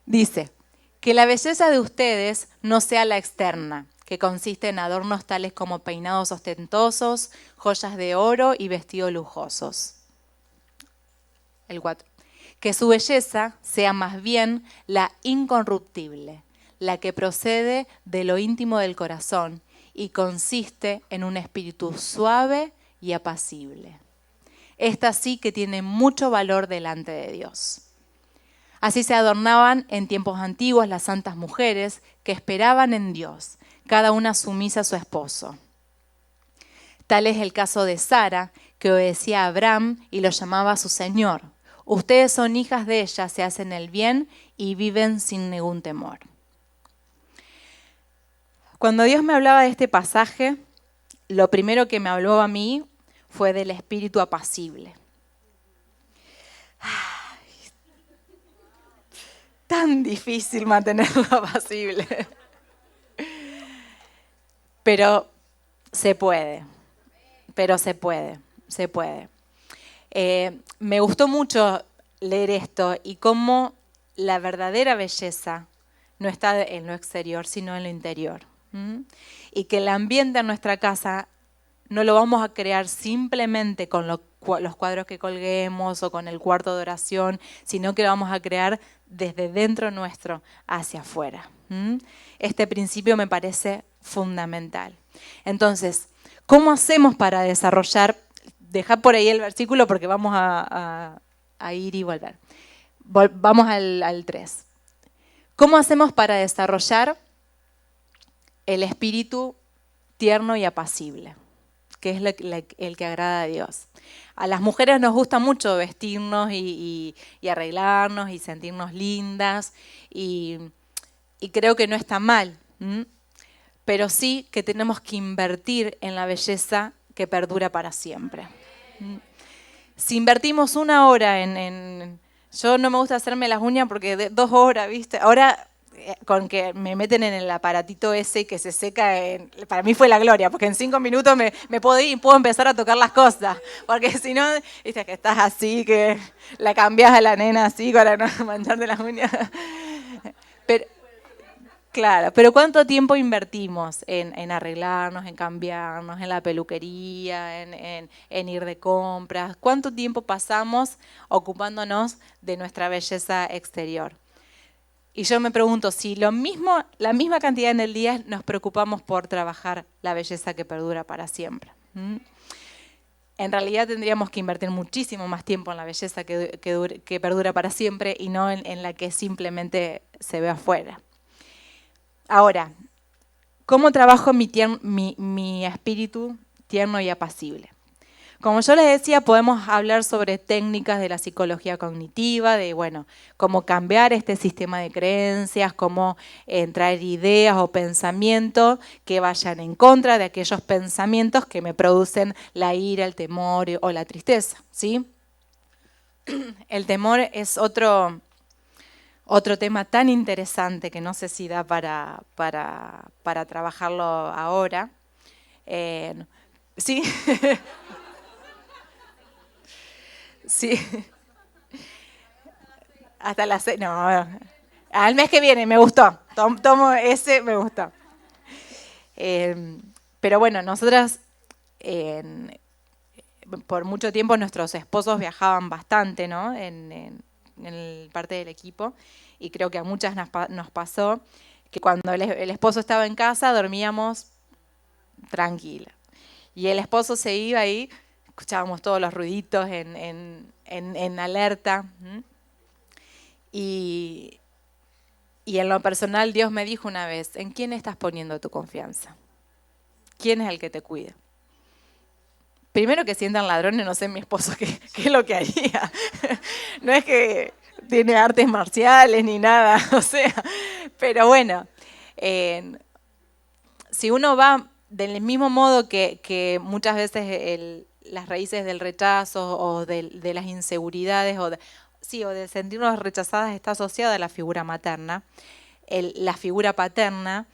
Dice, que la belleza de ustedes no sea la externa, que consiste en adornos tales como peinados ostentosos, joyas de oro y vestidos lujosos. el 4. Que su belleza sea más bien la incorruptible, la que procede de lo íntimo del corazón y consiste en un espíritu suave y apacible. Esta sí que tiene mucho valor delante de Dios. Así se adornaban en tiempos antiguos las santas mujeres que esperaban en Dios, cada una sumisa a su esposo. Tal es el caso de Sara, que obedecía a Abraham y lo llamaba su Señor. Ustedes son hijas de ella, se hacen el bien y viven sin ningún temor. Cuando Dios me hablaba de este pasaje, lo primero que me habló a mí fue del espíritu apacible. Tan difícil mantenerlo apacible. Pero se puede. Me gustó mucho leer esto y cómo la verdadera belleza no está en lo exterior, sino en lo interior. Y que el ambiente en nuestra casa no lo vamos a crear simplemente con los cuadros que colguemos o con el cuarto de oración, sino que lo vamos a crear desde dentro nuestro hacia afuera. Este principio me parece fundamental. Entonces, ¿cómo hacemos para desarrollar? Dejad por ahí el versículo porque vamos a ir y volver. Vamos al 3. ¿Cómo hacemos para desarrollar el espíritu tierno y apacible, que es el que agrada a Dios? A las mujeres nos gusta mucho vestirnos y arreglarnos y sentirnos lindas y creo que no está mal, pero sí que tenemos que invertir en la belleza que perdura para siempre. Si invertimos 1 hora yo no me gusta hacerme las uñas porque 2 horas, ¿viste? Ahora con que me meten en el aparatito ese que se seca, para mí fue la gloria, porque en 5 minutos me puedo ir y puedo empezar a tocar las cosas, porque si no, viste que estás así, que la cambiás a la nena así para no mancharte las uñas. Claro, pero ¿cuánto tiempo invertimos en arreglarnos, en cambiarnos, en la peluquería, en ir de compras? ¿Cuánto tiempo pasamos ocupándonos de nuestra belleza exterior? Y yo me pregunto si la misma cantidad en el día nos preocupamos por trabajar la belleza que perdura para siempre. En realidad tendríamos que invertir muchísimo más tiempo en la belleza que perdura para siempre y no en la que simplemente se ve afuera. Ahora, ¿cómo trabajo mi espíritu tierno y apacible? Como yo les decía, podemos hablar sobre técnicas de la psicología cognitiva, de cómo cambiar este sistema de creencias, cómo traer ideas o pensamientos que vayan en contra de aquellos pensamientos que me producen la ira, el temor o la tristeza, ¿sí? El temor es otro tema tan interesante que no sé si da para trabajarlo ahora. ¿Sí? Sí. Hasta las 6. No, al mes que viene me gustó. Tomo ese, me gustó. Pero bueno, nosotras por mucho tiempo nuestros esposos viajaban bastante, ¿no? En parte del equipo, y creo que a muchas nos pasó que cuando el esposo estaba en casa dormíamos tranquila, y el esposo se iba ahí, escuchábamos todos los ruiditos en alerta, y en lo personal Dios me dijo una vez: ¿en quién estás poniendo tu confianza? ¿Quién es el que te cuida? Primero que sientan ladrones, no sé mi esposo qué es lo que haría. No es que tiene artes marciales ni nada, o sea, pero bueno, si uno va del mismo modo que muchas veces las raíces del rechazo o de las inseguridades o de sentirnos rechazadas está asociada a la figura materna, la figura paterna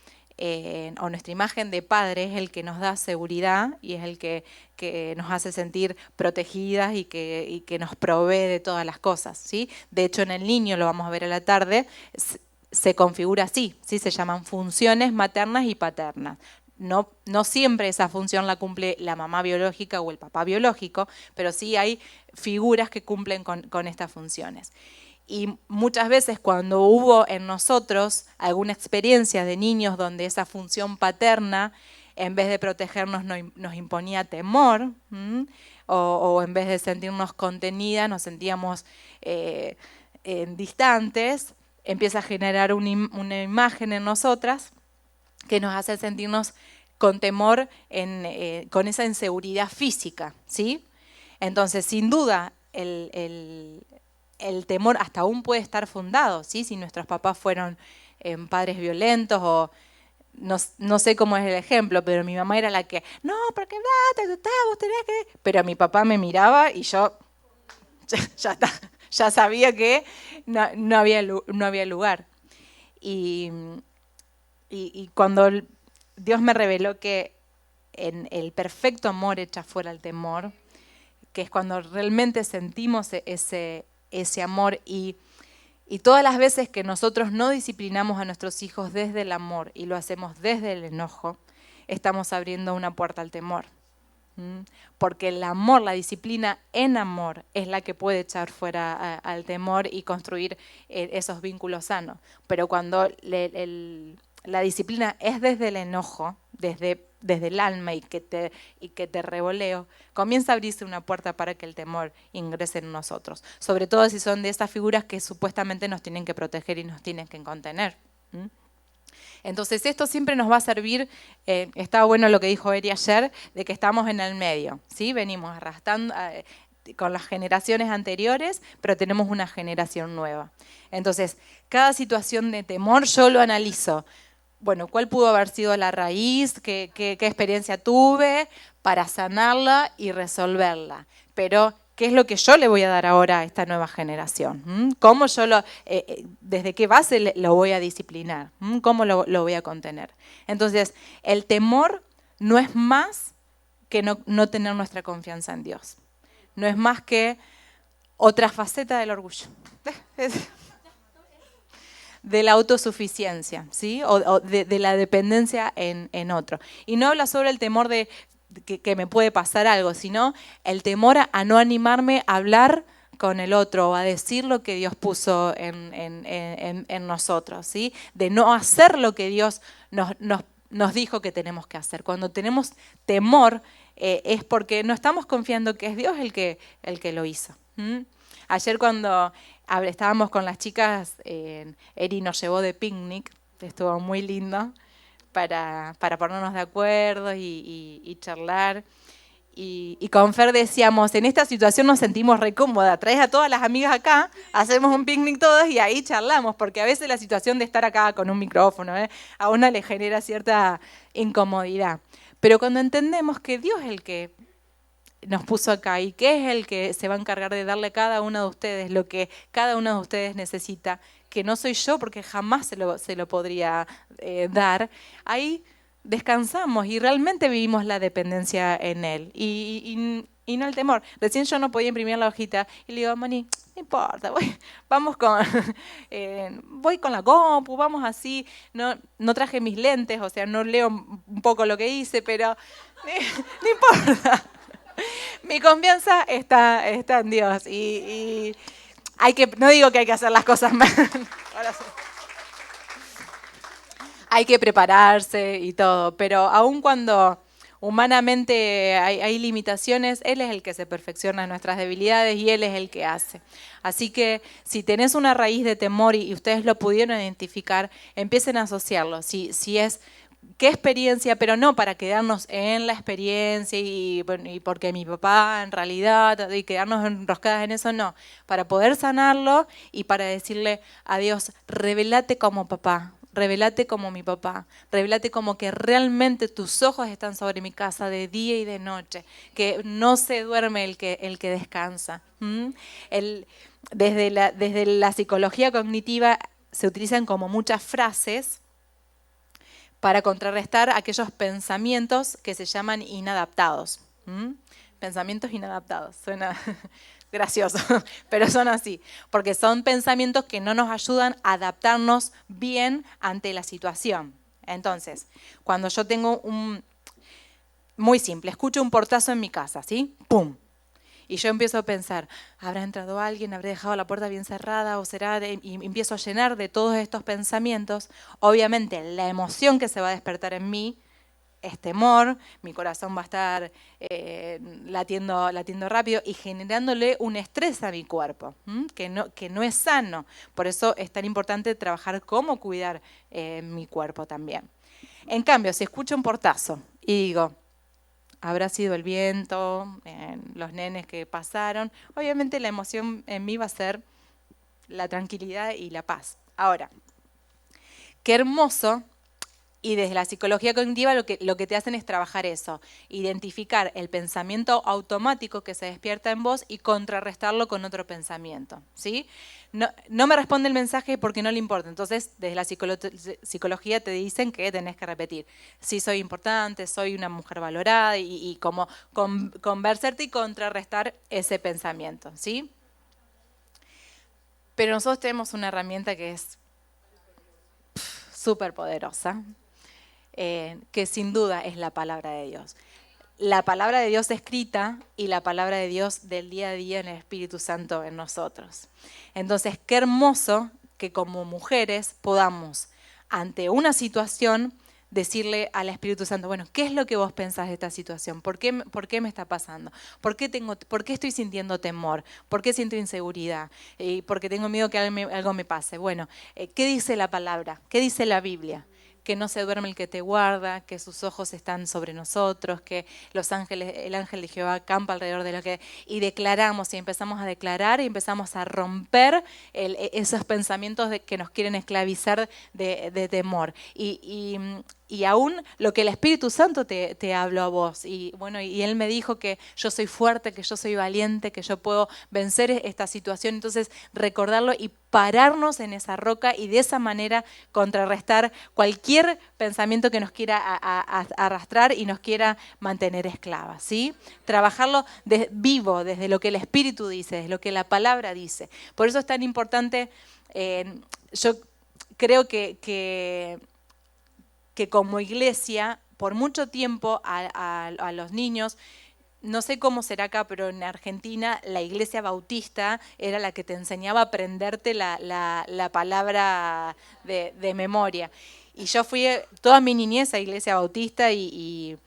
o nuestra imagen de padre es el que nos da seguridad y es el que nos hace sentir protegidas y que nos provee de todas las cosas, ¿sí? De hecho, en el niño, lo vamos a ver a la tarde, se configura así, ¿sí? Se llaman funciones maternas y paternas. no siempre esa función la cumple la mamá biológica o el papá biológico, pero sí hay figuras que cumplen con estas funciones. Y muchas veces cuando hubo en nosotros alguna experiencia de niños donde esa función paterna, en vez de protegernos, nos imponía temor, o en vez de sentirnos contenidas, nos sentíamos distantes, empieza a generar una imagen en nosotras que nos hace sentirnos con temor, con esa inseguridad física, ¿sí? Entonces, sin duda, el temor hasta aún puede estar fundado, ¿sí? Si nuestros papás fueron padres violentos o no sé cómo es el ejemplo, pero mi mamá era la que, no, porque vos tenés que... Pero mi papá me miraba y yo ya sabía que no había lugar. Y cuando Dios me reveló que en el perfecto amor echa fuera el temor, que es cuando realmente sentimos ese amor y todas las veces que nosotros no disciplinamos a nuestros hijos desde el amor y lo hacemos desde el enojo, estamos abriendo una puerta al temor. Porque el amor, la disciplina en amor es la que puede echar fuera al temor y construir esos vínculos sanos. Pero cuando la disciplina es desde el enojo, desde el alma y que te revoleo, comienza a abrirse una puerta para que el temor ingrese en nosotros. Sobre todo si son de esas figuras que supuestamente nos tienen que proteger y nos tienen que contener. Entonces esto siempre nos va a servir, estaba bueno lo que dijo Eri ayer, de que estamos en el medio, ¿sí? Venimos arrastrando con las generaciones anteriores, pero tenemos una generación nueva. Entonces, cada situación de temor yo lo analizo. Bueno, ¿cuál pudo haber sido la raíz? ¿Qué experiencia tuve para sanarla y resolverla? Pero, ¿qué es lo que yo le voy a dar ahora a esta nueva generación? ¿Cómo yo desde qué base lo voy a disciplinar? ¿Cómo lo voy a contener? Entonces, el temor no es más que no tener nuestra confianza en Dios. No es más que otra faceta del orgullo. De la autosuficiencia, ¿sí? O de la dependencia en otro. Y no habla sobre el temor de que me puede pasar algo, sino el temor a no animarme a hablar con el otro o a decir lo que Dios puso en nosotros, ¿sí? De no hacer lo que Dios nos dijo que tenemos que hacer. Cuando tenemos temor es porque no estamos confiando que es Dios el que lo hizo. Ayer cuando estábamos con las chicas, Eri nos llevó de picnic, estuvo muy lindo, para ponernos de acuerdo y charlar. Y con Fer decíamos, en esta situación nos sentimos re cómoda, traes a todas las amigas acá, hacemos un picnic todos y ahí charlamos, porque a veces la situación de estar acá con un micrófono, a una le genera cierta incomodidad. Pero cuando entendemos que Dios es el que nos puso acá y que es el que se va a encargar de darle a cada uno de ustedes lo que cada uno de ustedes necesita, que no soy yo porque jamás se lo podría dar, ahí descansamos y realmente vivimos la dependencia en Él y no el temor. Recién yo no podía imprimir la hojita y le digo, Moni, no importa, voy con la compu, vamos así, no traje mis lentes, o sea, no leo un poco lo que hice, pero no importa. Mi confianza está en Dios y no digo que hay que hacer las cosas mal. Hay que prepararse y todo, pero aun cuando humanamente hay limitaciones, Él es el que se perfecciona en nuestras debilidades y Él es el que hace. Así que si tenés una raíz de temor y ustedes lo pudieron identificar, empiecen a asociarlo. Si es qué experiencia, pero no para quedarnos en la experiencia y porque mi papá en realidad, y quedarnos enroscadas en eso, no. Para poder sanarlo y para decirle a Dios, revelate como papá, revelate como mi papá, revelate como que realmente tus ojos están sobre mi casa de día y de noche, que no se duerme el que descansa. Desde la psicología cognitiva se utilizan como muchas frases para contrarrestar aquellos pensamientos que se llaman inadaptados. Pensamientos inadaptados, suena gracioso, pero son así, porque son pensamientos que no nos ayudan a adaptarnos bien ante la situación. Entonces, cuando yo tengo muy simple, escucho un portazo en mi casa, ¿sí? ¡Pum! Y yo empiezo a pensar, ¿habrá entrado alguien? ¿Habré dejado la puerta bien cerrada? ¿O será? Y empiezo a llenar de todos estos pensamientos. Obviamente, la emoción que se va a despertar en mí es temor, mi corazón va a estar latiendo rápido y generándole un estrés a mi cuerpo, que no es sano. Por eso es tan importante trabajar cómo cuidar mi cuerpo también. En cambio, si escucho un portazo y digo, habrá sido el viento, los nenes que pasaron, obviamente la emoción en mí va a ser la tranquilidad y la paz. Ahora, qué hermoso. Y desde la psicología cognitiva lo que te hacen es trabajar eso, identificar el pensamiento automático que se despierta en vos y contrarrestarlo con otro pensamiento, ¿sí? No me responde el mensaje porque no le importa. Entonces, desde la psicología te dicen que tenés que repetir, sí soy importante, soy una mujer valorada y como conversarte y contrarrestar ese pensamiento, ¿sí? Pero nosotros tenemos una herramienta que es súper poderosa, que sin duda es la palabra de Dios. La palabra de Dios escrita y la palabra de Dios del día a día en el Espíritu Santo en nosotros. Entonces, qué hermoso que como mujeres podamos, ante una situación, decirle al Espíritu Santo, bueno, ¿qué es lo que vos pensás de esta situación? ¿Por qué me está pasando? ¿Por qué estoy sintiendo temor? ¿Por qué siento inseguridad? ¿Porque tengo miedo que algo me pase? Bueno, ¿qué dice la palabra? ¿Qué dice la Biblia? Que no se duerme el que te guarda, que sus ojos están sobre nosotros, que el ángel de Jehová acampa alrededor de lo que... Y declaramos y empezamos a declarar y empezamos a romper esos pensamientos que nos quieren esclavizar de temor. Y aún lo que el Espíritu Santo te habló a vos. Y bueno, y Él me dijo que yo soy fuerte, que yo soy valiente, que yo puedo vencer esta situación. Entonces, recordarlo y pararnos en esa roca y de esa manera contrarrestar cualquier pensamiento que nos quiera arrastrar y nos quiera mantener esclavas, ¿sí? Trabajarlo vivo, desde lo que el Espíritu dice, desde lo que la palabra dice. Por eso es tan importante, yo creo que como iglesia, por mucho tiempo a los niños, no sé cómo será acá, pero en Argentina la iglesia bautista era la que te enseñaba a aprenderte la palabra de memoria. Y yo fui toda mi niñez a iglesia bautista y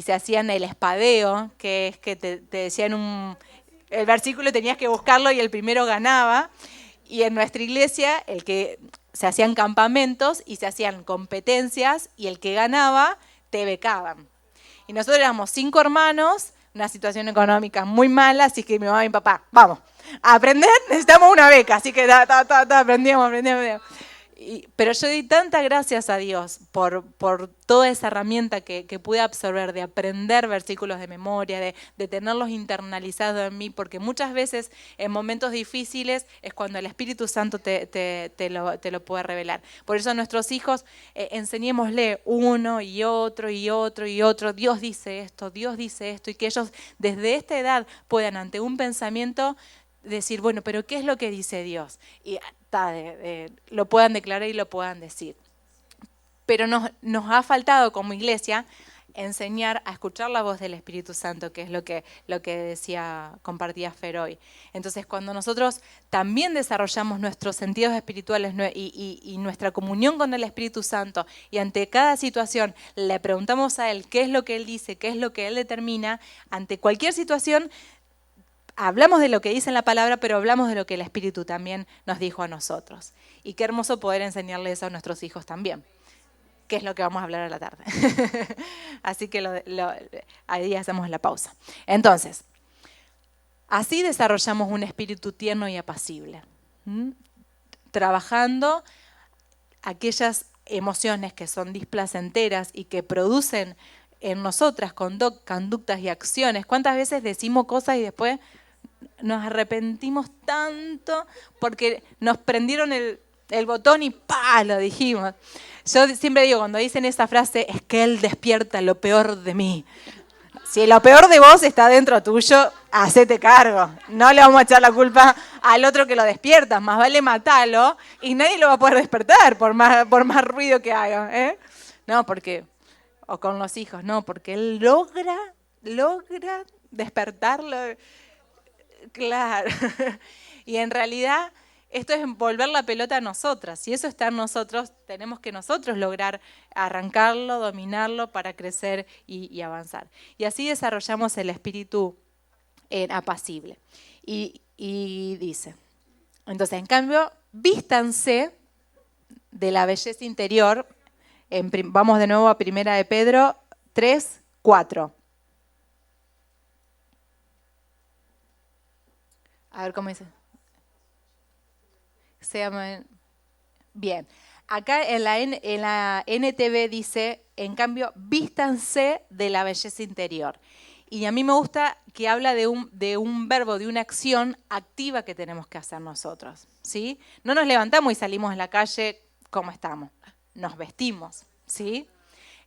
se hacían el espadeo, que es que te decían el versículo, tenías que buscarlo y el primero ganaba. Y en nuestra iglesia se hacían campamentos y se hacían competencias y el que ganaba te becaban. Y nosotros éramos 5 hermanos, una situación económica muy mala, así que mi mamá y mi papá, vamos, a aprender necesitamos una beca, así que aprendíamos. Pero yo di tantas gracias a Dios por toda esa herramienta que pude absorber, de aprender versículos de memoria, de tenerlos internalizados en mí, porque muchas veces en momentos difíciles es cuando el Espíritu Santo te lo puede revelar. Por eso a nuestros hijos enseñémosle uno y otro y otro y otro, Dios dice esto, y que ellos desde esta edad puedan ante un pensamiento decir, bueno, pero ¿qué es lo que dice Dios? Y lo puedan declarar y lo puedan decir. Pero nos ha faltado como iglesia enseñar a escuchar la voz del Espíritu Santo, que es lo que compartía Fer hoy. Entonces, cuando nosotros también desarrollamos nuestros sentidos espirituales y nuestra comunión con el Espíritu Santo, y ante cada situación le preguntamos a Él qué es lo que Él dice, qué es lo que Él determina, ante cualquier situación, hablamos de lo que dice en la palabra, pero hablamos de lo que el Espíritu también nos dijo a nosotros. Y qué hermoso poder enseñarle eso a nuestros hijos también, que es lo que vamos a hablar a la tarde. Así que ahí hacemos la pausa. Entonces, así desarrollamos un espíritu tierno y apacible, trabajando aquellas emociones que son displacenteras y que producen en nosotras conductas y acciones. ¿Cuántas veces decimos cosas y después nos arrepentimos tanto porque nos prendieron el botón y ¡pah! Lo dijimos? Yo siempre digo, cuando dicen esa frase, es que Él despierta lo peor de mí. Si lo peor de vos está dentro tuyo, hacete cargo. No le vamos a echar la culpa al otro que lo despierta. Más vale matarlo y nadie lo va a poder despertar por más ruido que haga, ¿eh? No, porque, o con los hijos, no, porque él logra despertarlo. Claro. Y en realidad esto es volver la pelota a nosotras. Si eso está en nosotros, tenemos que nosotros lograr arrancarlo, dominarlo para crecer y avanzar. Y así desarrollamos el espíritu apacible. Y dice, entonces, en cambio, vístanse de la belleza interior. Vamos de nuevo a 1 de Pedro 3, 4. A ver cómo dice. Bien. Acá en la NTV dice, en cambio, vístanse de la belleza interior. Y a mí me gusta que habla de un verbo, de una acción activa que tenemos que hacer nosotros, ¿sí? No nos levantamos y salimos a la calle como estamos. Nos vestimos, ¿sí?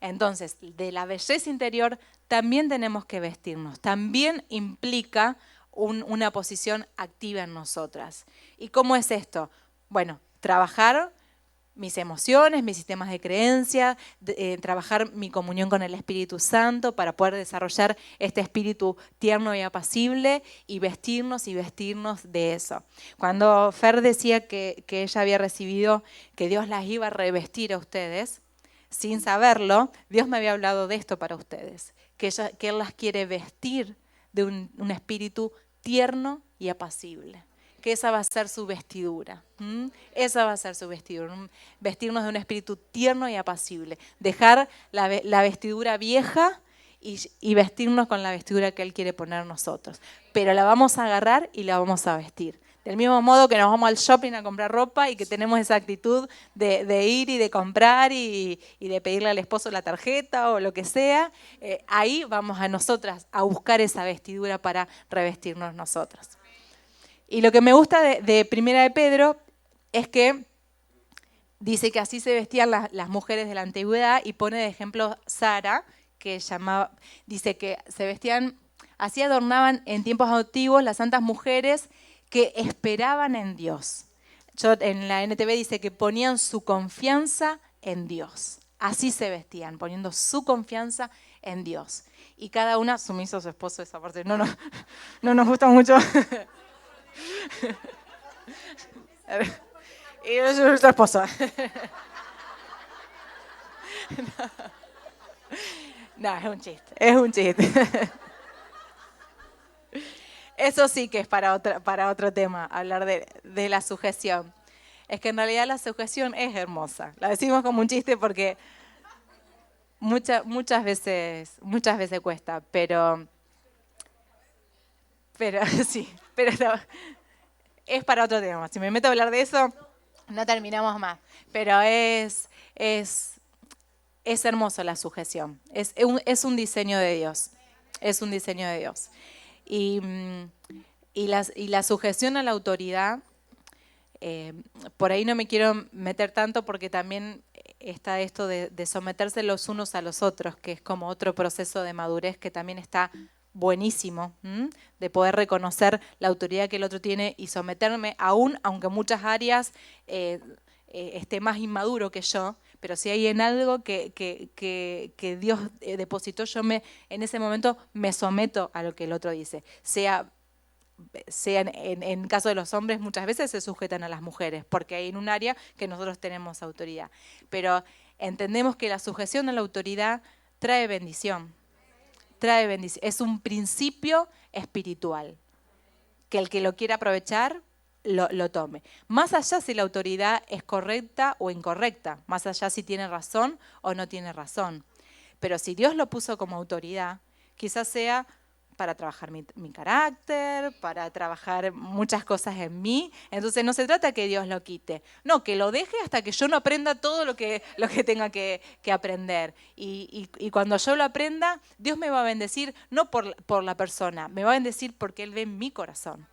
Entonces, de la belleza interior también tenemos que vestirnos. También implica una posición activa en nosotras. ¿Y cómo es esto? Bueno, trabajar mis emociones, mis sistemas de creencia, trabajar mi comunión con el Espíritu Santo para poder desarrollar este espíritu tierno y apacible y vestirnos de eso. Cuando Fer decía que ella había recibido, que Dios las iba a revestir a ustedes, sin saberlo, Dios me había hablado de esto para ustedes, que Él las quiere vestir de un espíritu tierno y apacible. Que esa va a ser su vestidura. Esa va a ser su vestidura. Vestirnos de un espíritu tierno y apacible. Dejar la vestidura vieja y vestirnos con la vestidura que Él quiere poner nosotros. Pero la vamos a agarrar y la vamos a vestir. Del mismo modo que nos vamos al shopping a comprar ropa y que tenemos esa actitud de ir y de comprar y de pedirle al esposo la tarjeta o lo que sea, ahí vamos a nosotras a buscar esa vestidura para revestirnos nosotros. Y lo que me gusta de Primera de Pedro es que dice que así se vestían las mujeres de la antigüedad y pone de ejemplo Sara, que dice que se vestían, así adornaban en tiempos antiguos las santas mujeres que esperaban en Dios. En la NTV dice que ponían su confianza en Dios. Así se vestían, poniendo su confianza en Dios. Y cada una, sumiso a su esposo, esa parte no nos gusta mucho. Y yo soy nuestra esposa. No, es un chiste. Eso sí que es para otro tema, hablar de la sujeción. Es que en realidad la sujeción es hermosa. La decimos como un chiste porque muchas veces cuesta, pero sí, pero es para otro tema. Si me meto a hablar de eso, no terminamos más. Pero es hermoso la sujeción. Es un diseño de Dios. Es un diseño de Dios. Y la sujeción a la autoridad, por ahí no me quiero meter tanto porque también está esto de someterse los unos a los otros, que es como otro proceso de madurez que también está buenísimo, de poder reconocer la autoridad que el otro tiene y someterme aunque en muchas áreas esté más inmaduro que yo, pero si hay en algo que Dios depositó, en ese momento me someto a lo que el otro dice, sea en caso de los hombres muchas veces se sujetan a las mujeres, porque hay en un área que nosotros tenemos autoridad. Pero entendemos que la sujeción a la autoridad trae bendición. Es un principio espiritual, que el que lo quiera aprovechar, lo tome. Más allá si la autoridad es correcta o incorrecta, más allá si tiene razón o no tiene razón. Pero si Dios lo puso como autoridad, quizás sea para trabajar mi carácter, para trabajar muchas cosas en mí. Entonces no se trata que Dios lo quite, no, que lo deje hasta que yo no aprenda todo lo que tenga que aprender. Y cuando yo lo aprenda, Dios me va a bendecir, no por la persona, me va a bendecir porque Él ve en mi corazón.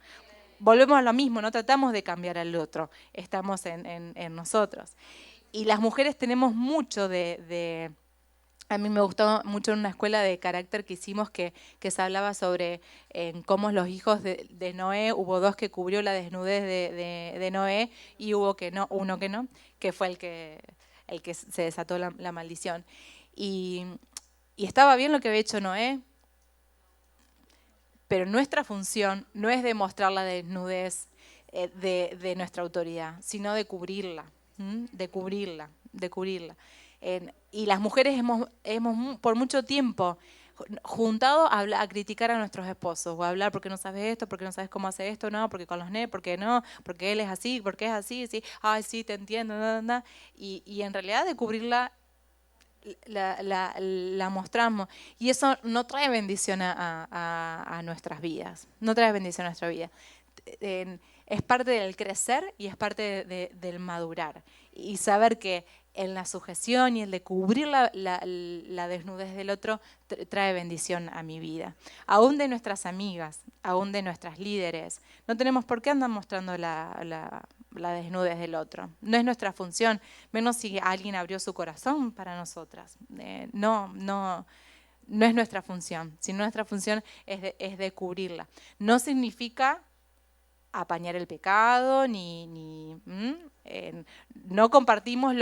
Volvemos a lo mismo, no tratamos de cambiar al otro, estamos en nosotros. Y las mujeres tenemos mucho a mí me gustó mucho en una escuela de carácter que hicimos que se hablaba sobre cómo los hijos de Noé, hubo dos que cubrió la desnudez de Noé y hubo uno que no, que fue el que se desató la maldición. Y estaba bien lo que había hecho Noé, pero nuestra función no es demostrar la desnudez de nuestra autoridad, sino de cubrirla, de cubrirla, de cubrirla. Y las mujeres hemos por mucho tiempo juntado a criticar a nuestros esposos, o a hablar porque no sabes esto, porque no sabes cómo hacer esto, no, porque con los nenes, porque no, porque él es así, porque es así, sí, ay, sí, te entiendo, y en realidad de cubrirla la mostramos, y eso no trae bendición a nuestras vidas, no trae bendición a nuestra vida. Es parte del crecer y es parte del madurar, y saber que en la sujeción y el de cubrir la desnudez del otro trae bendición a mi vida. Aún de nuestras amigas, aún de nuestras líderes, no tenemos por qué andar mostrando la desnudez del otro. No es nuestra función, menos si alguien abrió su corazón para nosotras. No es nuestra función, sino nuestra función es de cubrirla. No significa apañar el pecado, no compartimos,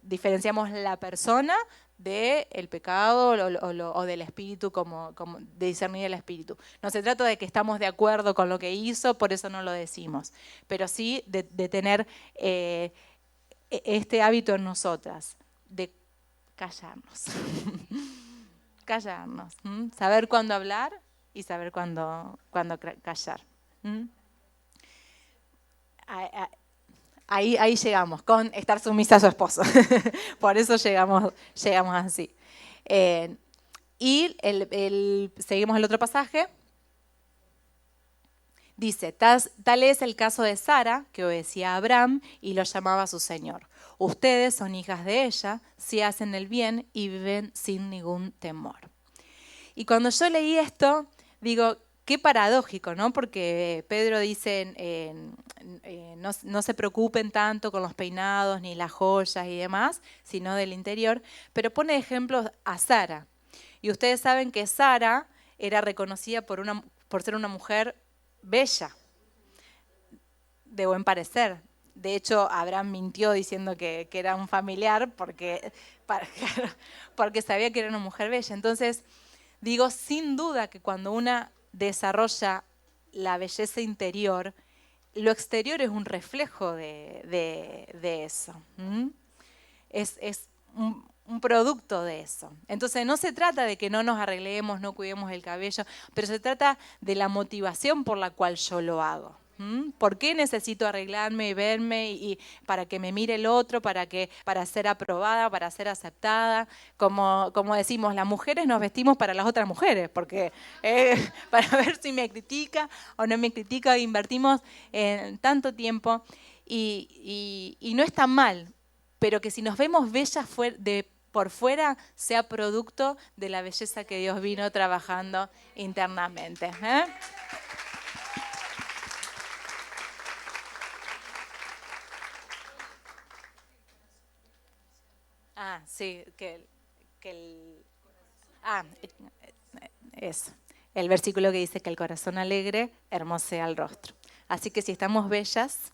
diferenciamos la persona del pecado o del espíritu, como de discernir el espíritu. No se trata de que estamos de acuerdo con lo que hizo, por eso no lo decimos, pero sí de tener este hábito en nosotras, de callarnos, callarnos, saber cuándo hablar y saber cuándo callar. Ahí llegamos, con estar sumisa a su esposo. Por eso llegamos así. Seguimos el otro pasaje. Dice, tal es el caso de Sara, que obedecía a Abraham y lo llamaba su señor. Ustedes son hijas de ella, si hacen el bien y viven sin ningún temor. Y cuando yo leí esto, digo, qué paradójico, ¿no? Porque Pedro dice, no se preocupen tanto con los peinados ni las joyas y demás, sino del interior, pero pone ejemplos a Sara. Y ustedes saben que Sara era reconocida por ser una mujer bella, de buen parecer. De hecho, Abraham mintió diciendo que era un familiar porque sabía que era una mujer bella. Entonces, digo, sin duda que cuando una desarrolla la belleza interior, lo exterior es un reflejo de eso. Es un producto de eso. Entonces no se trata de que no nos arreglemos, no cuidemos el cabello, pero se trata de la motivación por la cual yo lo hago. ¿Por qué necesito arreglarme y verme y para que me mire el otro, para ser aprobada, para ser aceptada? Como decimos, las mujeres nos vestimos para las otras mujeres, porque para ver si me critica o no me critica, invertimos tanto tiempo y no está mal, pero que si nos vemos bellas por fuera, sea producto de la belleza que Dios vino trabajando internamente. Sí, eso. El versículo que dice que el corazón alegre hermosea el rostro. Así que si estamos bellas,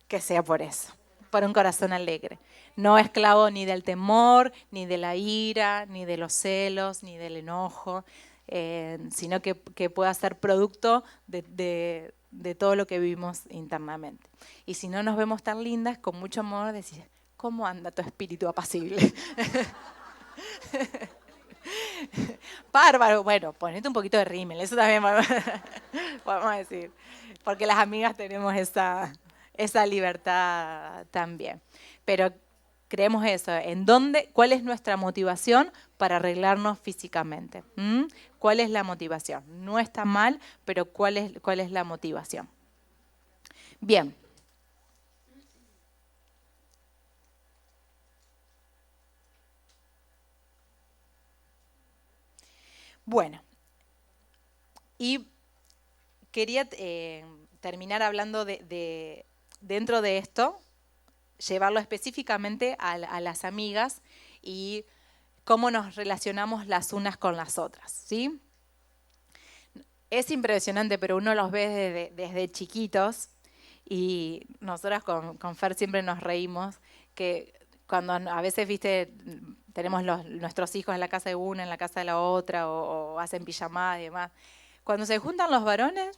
que sea por eso, por un corazón alegre. No esclavo ni del temor, ni de la ira, ni de los celos, ni del enojo, sino que pueda ser producto de todo lo que vivimos internamente. Y si no nos vemos tan lindas, con mucho amor decir, ¿cómo anda tu espíritu apacible? Bárbaro, bueno, ponete un poquito de rímel, eso también podemos decir, porque las amigas tenemos esa libertad también. Pero creemos eso, ¿cuál es nuestra motivación para arreglarnos físicamente? ¿Cuál es la motivación? No está mal, pero ¿cuál es la motivación? Bien. Bueno, y quería terminar hablando dentro de esto, llevarlo específicamente a las amigas y cómo nos relacionamos las unas con las otras, ¿sí? Es impresionante, pero uno los ve desde chiquitos y nosotras con Fer siempre nos reímos que cuando a veces, viste, tenemos nuestros hijos en la casa de una, en la casa de la otra, o hacen pijamada y demás. Cuando se juntan los varones,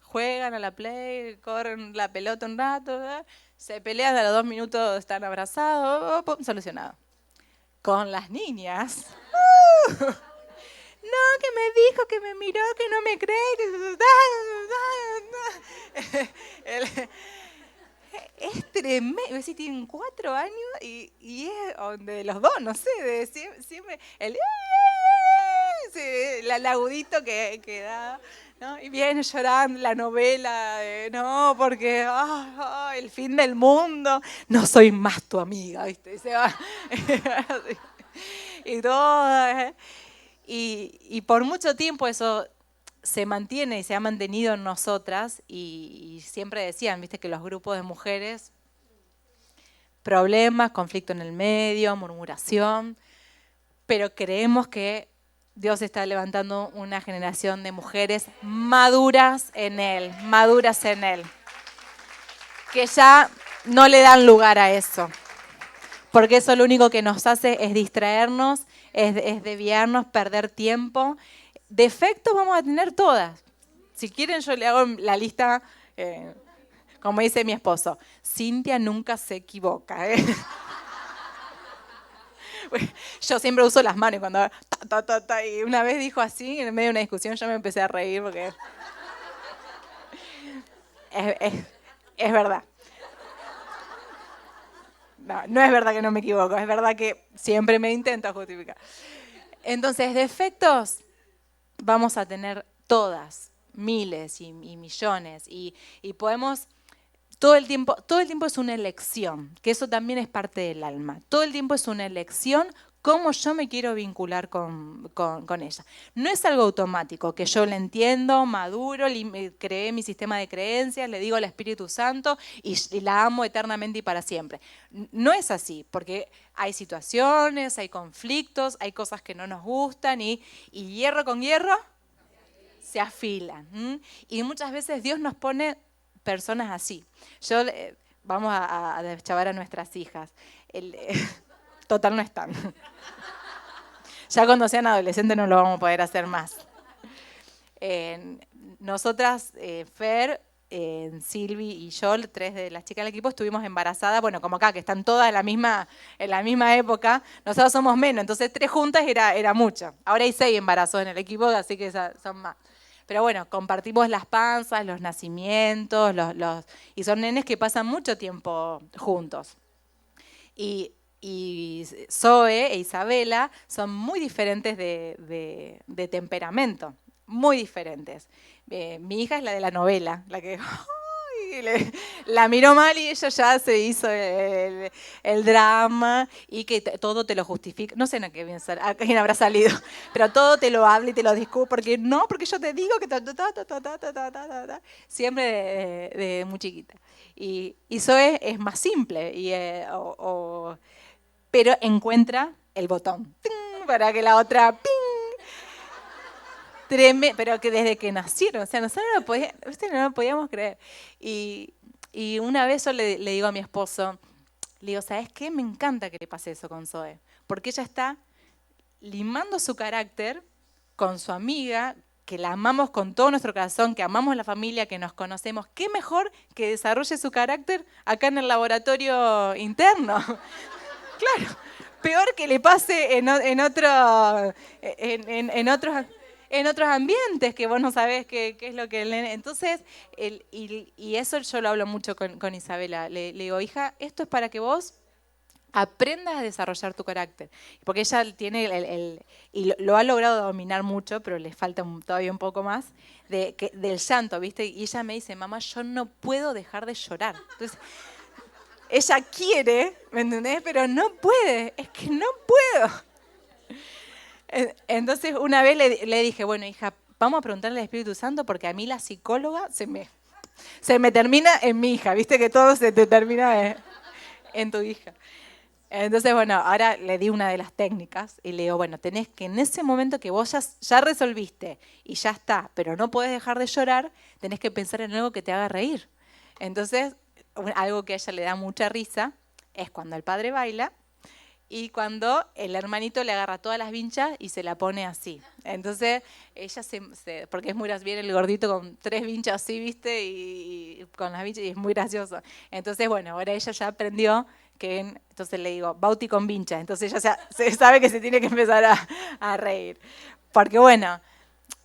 juegan a la play, corren la pelota un rato, ¿verdad? Se pelean, a los 2 minutos están abrazados, ¡pum! Solucionado. Con las niñas, no, que me dijo, que me miró, que no me cree, que... Es tremendo, si tienen 4 años y es de los dos, no sé, siempre el el agudito que da, ¿no? Y viene llorando la novela, no, porque el fin del mundo, no soy más tu amiga, ¿viste? Y se va. Y todo, y por mucho tiempo eso se mantiene y se ha mantenido en nosotras y siempre decían, viste, que los grupos de mujeres, problemas, conflicto en el medio, murmuración, pero creemos que Dios está levantando una generación de mujeres maduras en Él, que ya no le dan lugar a eso, porque eso lo único que nos hace es distraernos, es desviarnos, perder tiempo. Defectos vamos a tener todas. Si quieren yo le hago la lista, como dice mi esposo, Cintia nunca se equivoca. Yo siempre uso las manos cuando y una vez dijo así, en medio de una discusión yo me empecé a reír porque es verdad. No es verdad que no me equivoco, es verdad que siempre me intento justificar. Entonces, defectos vamos a tener todas, miles y millones, y podemos, todo el tiempo es una elección, que eso también es parte del alma. Todo el tiempo es una elección cómo yo me quiero vincular con ella. No es algo automático, que yo le entiendo, maduro, creé mi sistema de creencias, le digo al Espíritu Santo y la amo eternamente y para siempre. No es así, porque hay situaciones, hay conflictos, hay cosas que no nos gustan y hierro con hierro se afilan. Y muchas veces Dios nos pone personas así. Vamos a deschavar a nuestras hijas. Total no están. Ya cuando sean adolescentes no lo vamos a poder hacer más. Nosotras, Fer, Silvi y yo, 3 de las chicas del equipo, estuvimos embarazadas, bueno, como acá, que están todas en la misma época. Nosotros somos menos, entonces 3 juntas era mucho. Ahora hay 6 embarazos en el equipo, así que son más. Pero bueno, compartimos las panzas, los nacimientos, y son nenes que pasan mucho tiempo juntos. Y Zoe e Isabela son muy diferentes de temperamento, muy diferentes. Mi hija es la de la novela, la que la miró mal y ella ya se hizo el drama y que todo te lo justifica. No sé a quién habrá salido, pero todo te lo habla y te lo discute, porque yo te digo que siempre de muy chiquita. Y Zoe es más simple, pero encuentra el botón para que la otra pero que desde que nacieron, o sea, nosotros no lo podíamos creer. Y una vez yo le digo a mi esposo, le digo, ¿sabes qué? Me encanta que le pase eso con Zoe, porque ella está limando su carácter con su amiga, que la amamos con todo nuestro corazón, que amamos la familia, que nos conocemos. ¿Qué mejor que desarrolle su carácter acá en el laboratorio interno? Claro, peor que le pase en otros ambientes que vos no sabés qué es lo que el nene. Entonces, y eso yo lo hablo mucho con Isabela. Le digo, hija, esto es para que vos aprendas a desarrollar tu carácter. Porque ella tiene y lo ha logrado dominar mucho, pero le falta todavía un poco más, del llanto, ¿viste? Y ella me dice, mamá, yo no puedo dejar de llorar. Entonces, ella quiere, ¿me entendés? Pero no puede, es que no puedo. Entonces una vez le dije, bueno, hija, vamos a preguntarle al Espíritu Santo porque a mí la psicóloga se me termina en mi hija, viste que todo se te termina en tu hija. Entonces, bueno, ahora le di una de las técnicas y le digo, bueno, tenés que en ese momento que vos ya resolviste y ya está, pero no podés dejar de llorar, tenés que pensar en algo que te haga reír. Entonces, algo que a ella le da mucha risa es cuando el padre baila y cuando el hermanito le agarra todas las vinchas y se la pone así. Entonces, ella porque es muy gracioso, viene el gordito con 3 vinchas así, ¿viste? Y con las vinchas, y es muy gracioso. Entonces, bueno, ahora ella ya aprendió entonces le digo, Bauti con vinchas. Entonces ella se sabe que se tiene que empezar a reír. Porque bueno,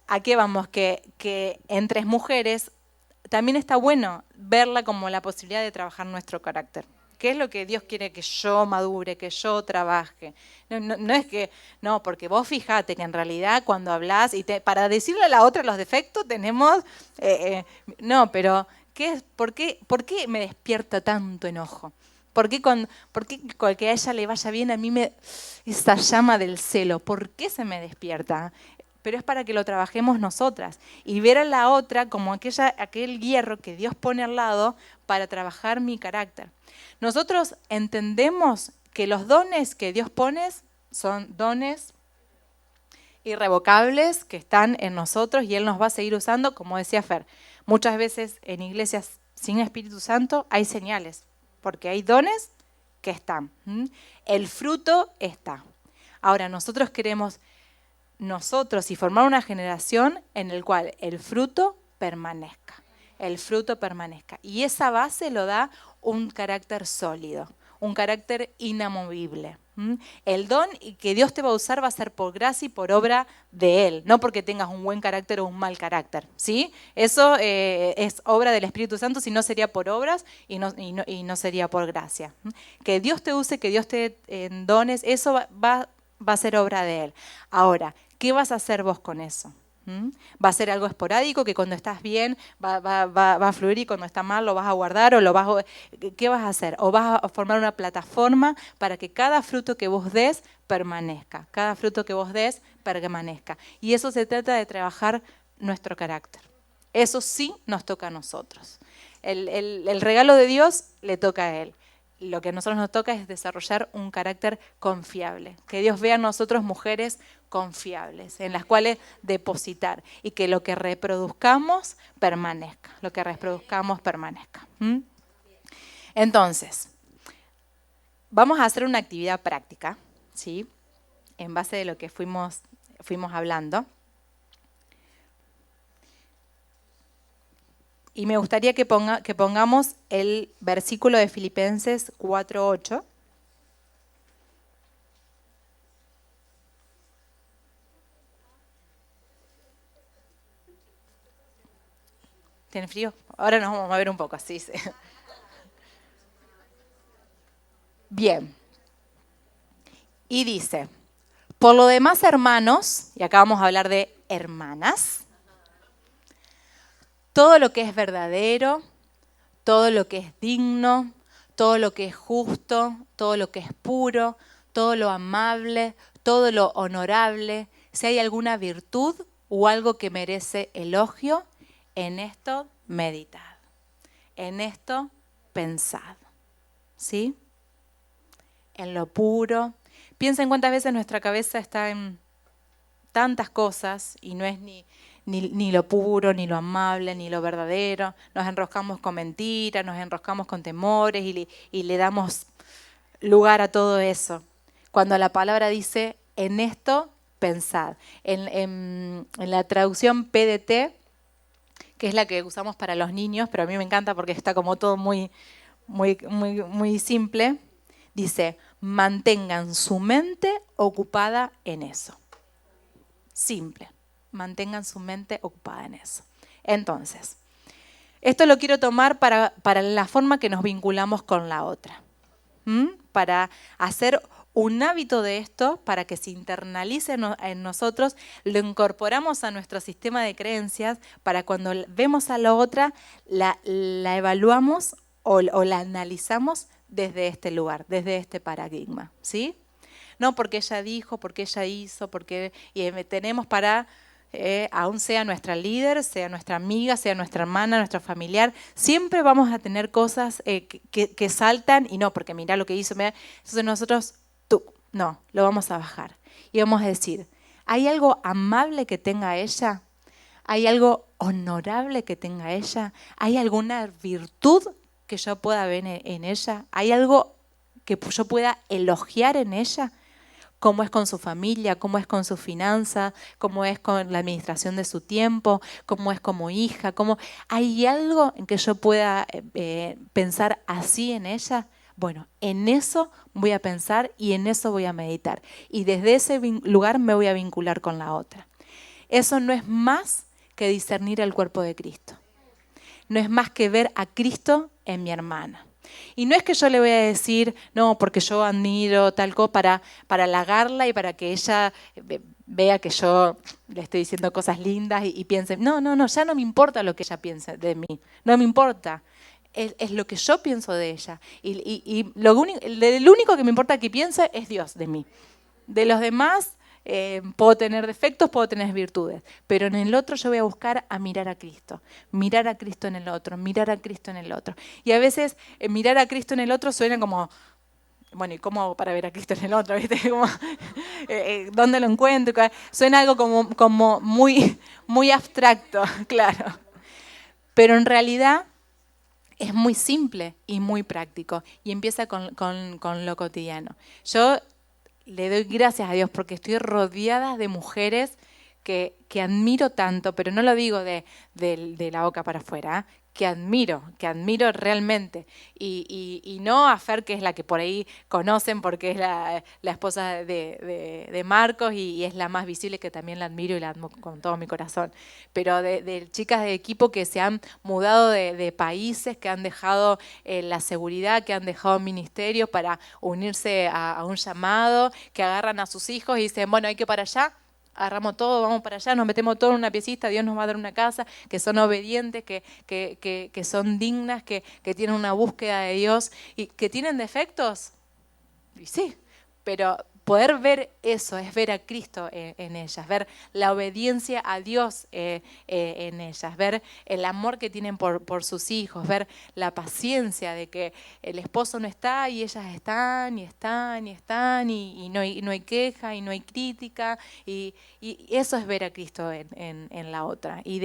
¿a qué vamos? Que entre mujeres también está bueno verla como la posibilidad de trabajar nuestro carácter. ¿Qué es lo que Dios quiere que yo madure, que yo trabaje? No es que, no, porque vos fijate que en realidad cuando hablas, para decirle a la otra los defectos tenemos, no, pero ¿por qué me despierta tanto enojo? ¿Por qué con que a ella le vaya bien a mí esa llama del celo? ¿Por qué se me despierta? Pero es para que lo trabajemos nosotras y ver a la otra como aquel hierro que Dios pone al lado para trabajar mi carácter. Nosotros entendemos que los dones que Dios pone son dones irrevocables que están en nosotros y Él nos va a seguir usando, como decía Fer. Muchas veces en iglesias sin Espíritu Santo hay señales, porque hay dones que están. El fruto está. Ahora, nosotros queremos y formar una generación en la cual el fruto permanezca. El fruto permanezca. Y esa base lo da un carácter sólido, un carácter inamovible. El don que Dios te va a usar va a ser por gracia y por obra de Él, no porque tengas un buen carácter o un mal carácter, ¿sí? Eso es obra del Espíritu Santo, si no sería por obras y no sería por gracia. Que Dios te use, que Dios te dé dones, eso va a ser obra de Él. Ahora, ¿qué vas a hacer vos con eso? ¿Va a ser algo esporádico que cuando estás bien va a fluir y cuando está mal lo vas a guardar o qué vas a hacer? ¿O vas a formar una plataforma para que cada fruto que vos des permanezca? Cada fruto que vos des permanezca. Y eso se trata de trabajar nuestro carácter. Eso sí nos toca a nosotros. El regalo de Dios le toca a Él. Lo que a nosotros nos toca es desarrollar un carácter confiable. Que Dios vea en nosotros mujeres confiables, en las cuales depositar y que lo que reproduzcamos permanezca. Lo que reproduzcamos permanezca. Entonces, vamos a hacer una actividad práctica, ¿sí? En base de lo que fuimos hablando. Y me gustaría que pongamos el versículo de Filipenses 4:8. ¿Tiene frío? Ahora nos vamos a ver un poco, así. Bien. Y dice, por lo demás, hermanos, y acá vamos a hablar de hermanas, todo lo que es verdadero, todo lo que es digno, todo lo que es justo, todo lo que es puro, todo lo amable, todo lo honorable, si hay alguna virtud o algo que merece elogio, en esto meditad, en esto pensad, ¿sí? En lo puro. Piensa en cuántas veces nuestra cabeza está en tantas cosas y no es ni lo puro, ni lo amable, ni lo verdadero. Nos enroscamos con mentiras, nos enroscamos con temores y le damos lugar a todo eso. Cuando la palabra dice, en esto pensad. En la traducción PDT, que es la que usamos para los niños, pero a mí me encanta porque está como todo muy simple, dice, mantengan su mente ocupada en eso. Simple. Mantengan su mente ocupada en eso. Entonces, esto lo quiero tomar para la forma que nos vinculamos con la otra. Para hacer un hábito de esto, para que se internalice en nosotros, lo incorporamos a nuestro sistema de creencias, para cuando vemos a la otra, la evaluamos o la analizamos desde este lugar, desde este paradigma, ¿sí? No porque ella dijo, porque ella hizo, porque tenemos para, aún sea nuestra líder, sea nuestra amiga, sea nuestra hermana, nuestra familiar, siempre vamos a tener cosas que saltan y no, porque mira lo que hizo. Entonces nosotros, no, lo vamos a bajar. Y vamos a decir, ¿hay algo amable que tenga ella? ¿Hay algo honorable que tenga ella? ¿Hay alguna virtud que yo pueda ver en ella? ¿Hay algo que yo pueda elogiar en ella cómo es con su familia, cómo es con sus finanzas, cómo es con la administración de su tiempo, cómo es como hija, cómo hay algo en que yo pueda pensar así en ella. Bueno, en eso voy a pensar y en eso voy a meditar. Y desde ese lugar me voy a vincular con la otra. Eso no es más que discernir el cuerpo de Cristo. No es más que ver a Cristo en mi hermana. Y no es que yo le voy a decir, no, porque yo admiro tal cosa para halagarla y para que ella vea que yo le estoy diciendo cosas lindas y piense, no, ya no me importa lo que ella piense de mí, no me importa. Es lo que yo pienso de ella. Y lo único que me importa que piense es Dios de mí. De los demás puedo tener defectos, puedo tener virtudes, pero en el otro yo voy a buscar a mirar a Cristo en el otro, mirar a Cristo en el otro. Y a veces mirar a Cristo en el otro suena como, bueno, ¿y cómo hago para ver a Cristo en el otro? ¿Viste? Como, ¿dónde lo encuentro? Suena algo como muy, muy abstracto, claro. Pero en realidad es muy simple y muy práctico y empieza con lo cotidiano. Yo le doy gracias a Dios porque estoy rodeada de mujeres que admiro tanto, pero no lo digo de la boca para afuera, que admiro realmente. Y no a Fer, que es la que por ahí conocen porque es la esposa de Marcos y es la más visible, que también la admiro y la amo con todo mi corazón. Pero de chicas de equipo que se han mudado de países, que han dejado la seguridad, que han dejado ministerios para unirse a un llamado, que agarran a sus hijos y dicen, bueno, hay que para allá. Agarramos todo, vamos para allá, nos metemos todo en una piecita, Dios nos va a dar una casa, que son obedientes, que son dignas, que tienen una búsqueda de Dios y que tienen defectos. Y sí, pero poder ver eso es ver a Cristo en ellas, ver la obediencia a Dios en ellas, ver el amor que tienen por sus hijos, ver la paciencia de que el esposo no está y ellas están y no hay queja y no hay crítica y eso es ver a Cristo en la otra y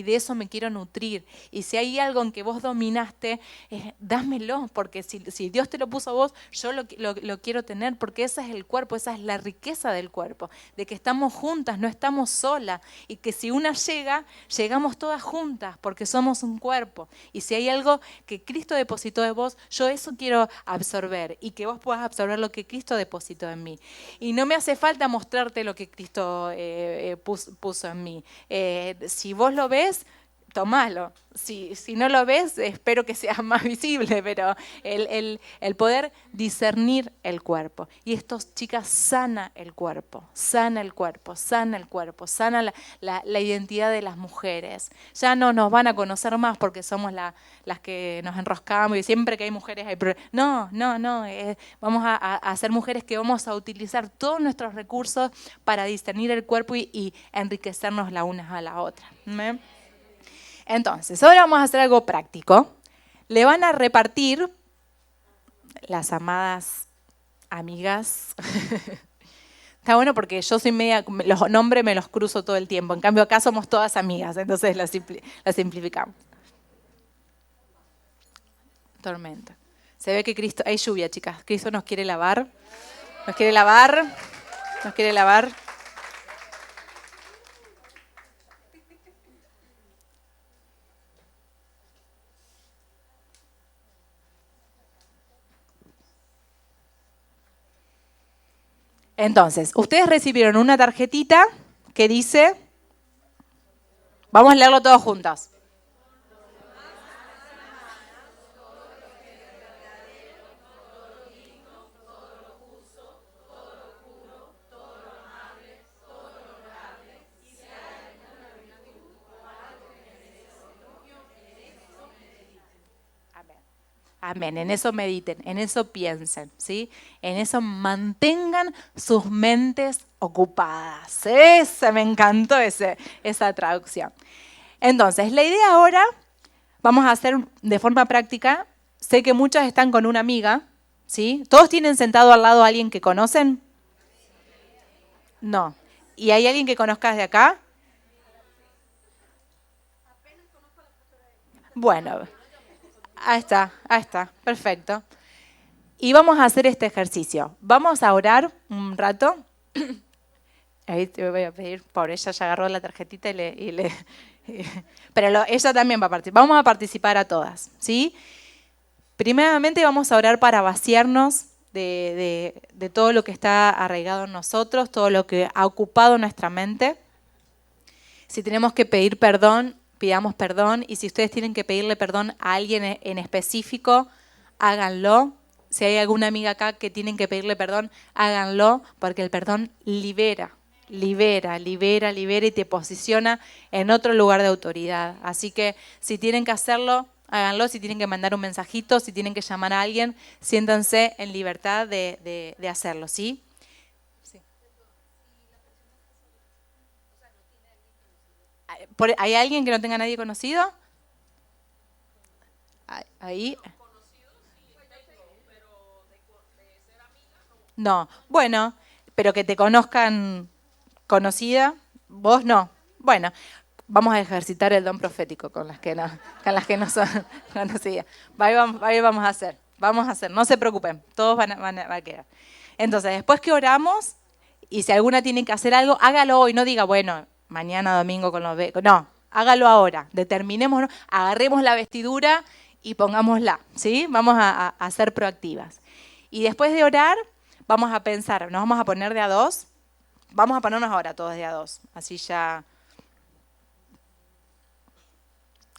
de eso me quiero nutrir. Y si hay algo en que vos dominaste, dámelo, porque si Dios te lo puso a vos, yo lo quiero tener, porque ese es el cuerpo, esa es la riqueza del cuerpo, de que estamos juntas, no estamos solas, y que si una llega, llegamos todas juntas, porque somos un cuerpo. Y si hay algo que Cristo depositó de vos, yo eso quiero absorber, y que vos puedas absorber lo que Cristo depositó en mí. Y no me hace falta mostrarte lo que Cristo puso en mí. Si vos lo ves, tomalo. Si no lo ves, espero que sea más visible, pero el poder discernir el cuerpo. Y esto, chicas, sana el cuerpo, sana la identidad de las mujeres. Ya no nos van a conocer más porque somos las que nos enroscamos y siempre que hay mujeres hay problemas. No, vamos a ser mujeres que vamos a utilizar todos nuestros recursos para discernir el cuerpo y enriquecernos la una a la otra. ¿Me? Entonces, ahora vamos a hacer algo práctico. Le van a repartir las amadas amigas. Está bueno porque yo soy media, los nombres me los cruzo todo el tiempo. En cambio, acá somos todas amigas, entonces la simplificamos. Tormenta. Se ve que Cristo, hay lluvia, chicas. Cristo nos quiere lavar. Nos quiere lavar. Nos quiere lavar. Entonces, ustedes recibieron una tarjetita que dice, vamos a leerlo todos juntos. Amén, en eso mediten, en eso piensen, ¿sí? En eso mantengan sus mentes ocupadas. Me encantó esa traducción. Entonces, la idea ahora, vamos a hacer de forma práctica. Sé que muchas están con una amiga, ¿sí? ¿Todos tienen sentado al lado a alguien que conocen? No. ¿Y hay alguien que conozcas de acá? Bueno, ahí está, perfecto. Y vamos a hacer este ejercicio. Vamos a orar un rato. Ahí te voy a pedir, por ella ya agarró la tarjetita pero ella también va a participar. Vamos a participar a todas, ¿sí? Primeramente vamos a orar para vaciarnos de todo lo que está arraigado en nosotros, todo lo que ha ocupado nuestra mente. Si tenemos que pedir perdón, pidamos perdón. Y si ustedes tienen que pedirle perdón a alguien en específico, háganlo. Si hay alguna amiga acá que tienen que pedirle perdón, háganlo, porque el perdón libera y te posiciona en otro lugar de autoridad. Así que si tienen que hacerlo, háganlo. Si tienen que mandar un mensajito, si tienen que llamar a alguien, siéntanse en libertad de hacerlo, ¿sí? Sí. ¿Hay alguien que no tenga nadie conocido? Ahí. No, bueno, pero que te conozcan conocida, vos no. Bueno, vamos a ejercitar el don profético con las que no son conocidas. Ahí vamos a hacer, no se preocupen, todos van a quedar. Entonces, después que oramos, y si alguna tiene que hacer algo, hágalo hoy, no diga, bueno, mañana domingo con los becos. No, hágalo ahora, determinemos, agarremos la vestidura y pongámosla, ¿sí? Vamos a ser proactivas. Y después de orar, vamos a pensar, nos vamos a poner de a dos. Vamos a ponernos ahora todos de a dos, así ya.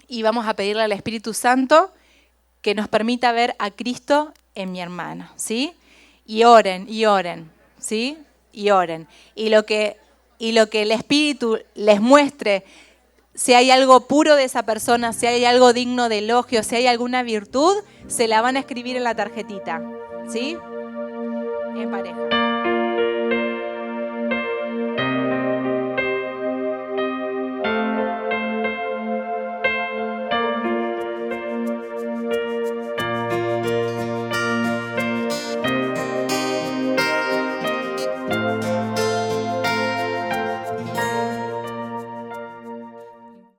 Y vamos a pedirle al Espíritu Santo que nos permita ver a Cristo en mi hermano, ¿sí? Y oren, ¿sí? Y oren. Y lo que el Espíritu les muestre, si hay algo puro de esa persona, si hay algo digno de elogio, si hay alguna virtud, se la van a escribir en la tarjetita, ¿sí? En pareja.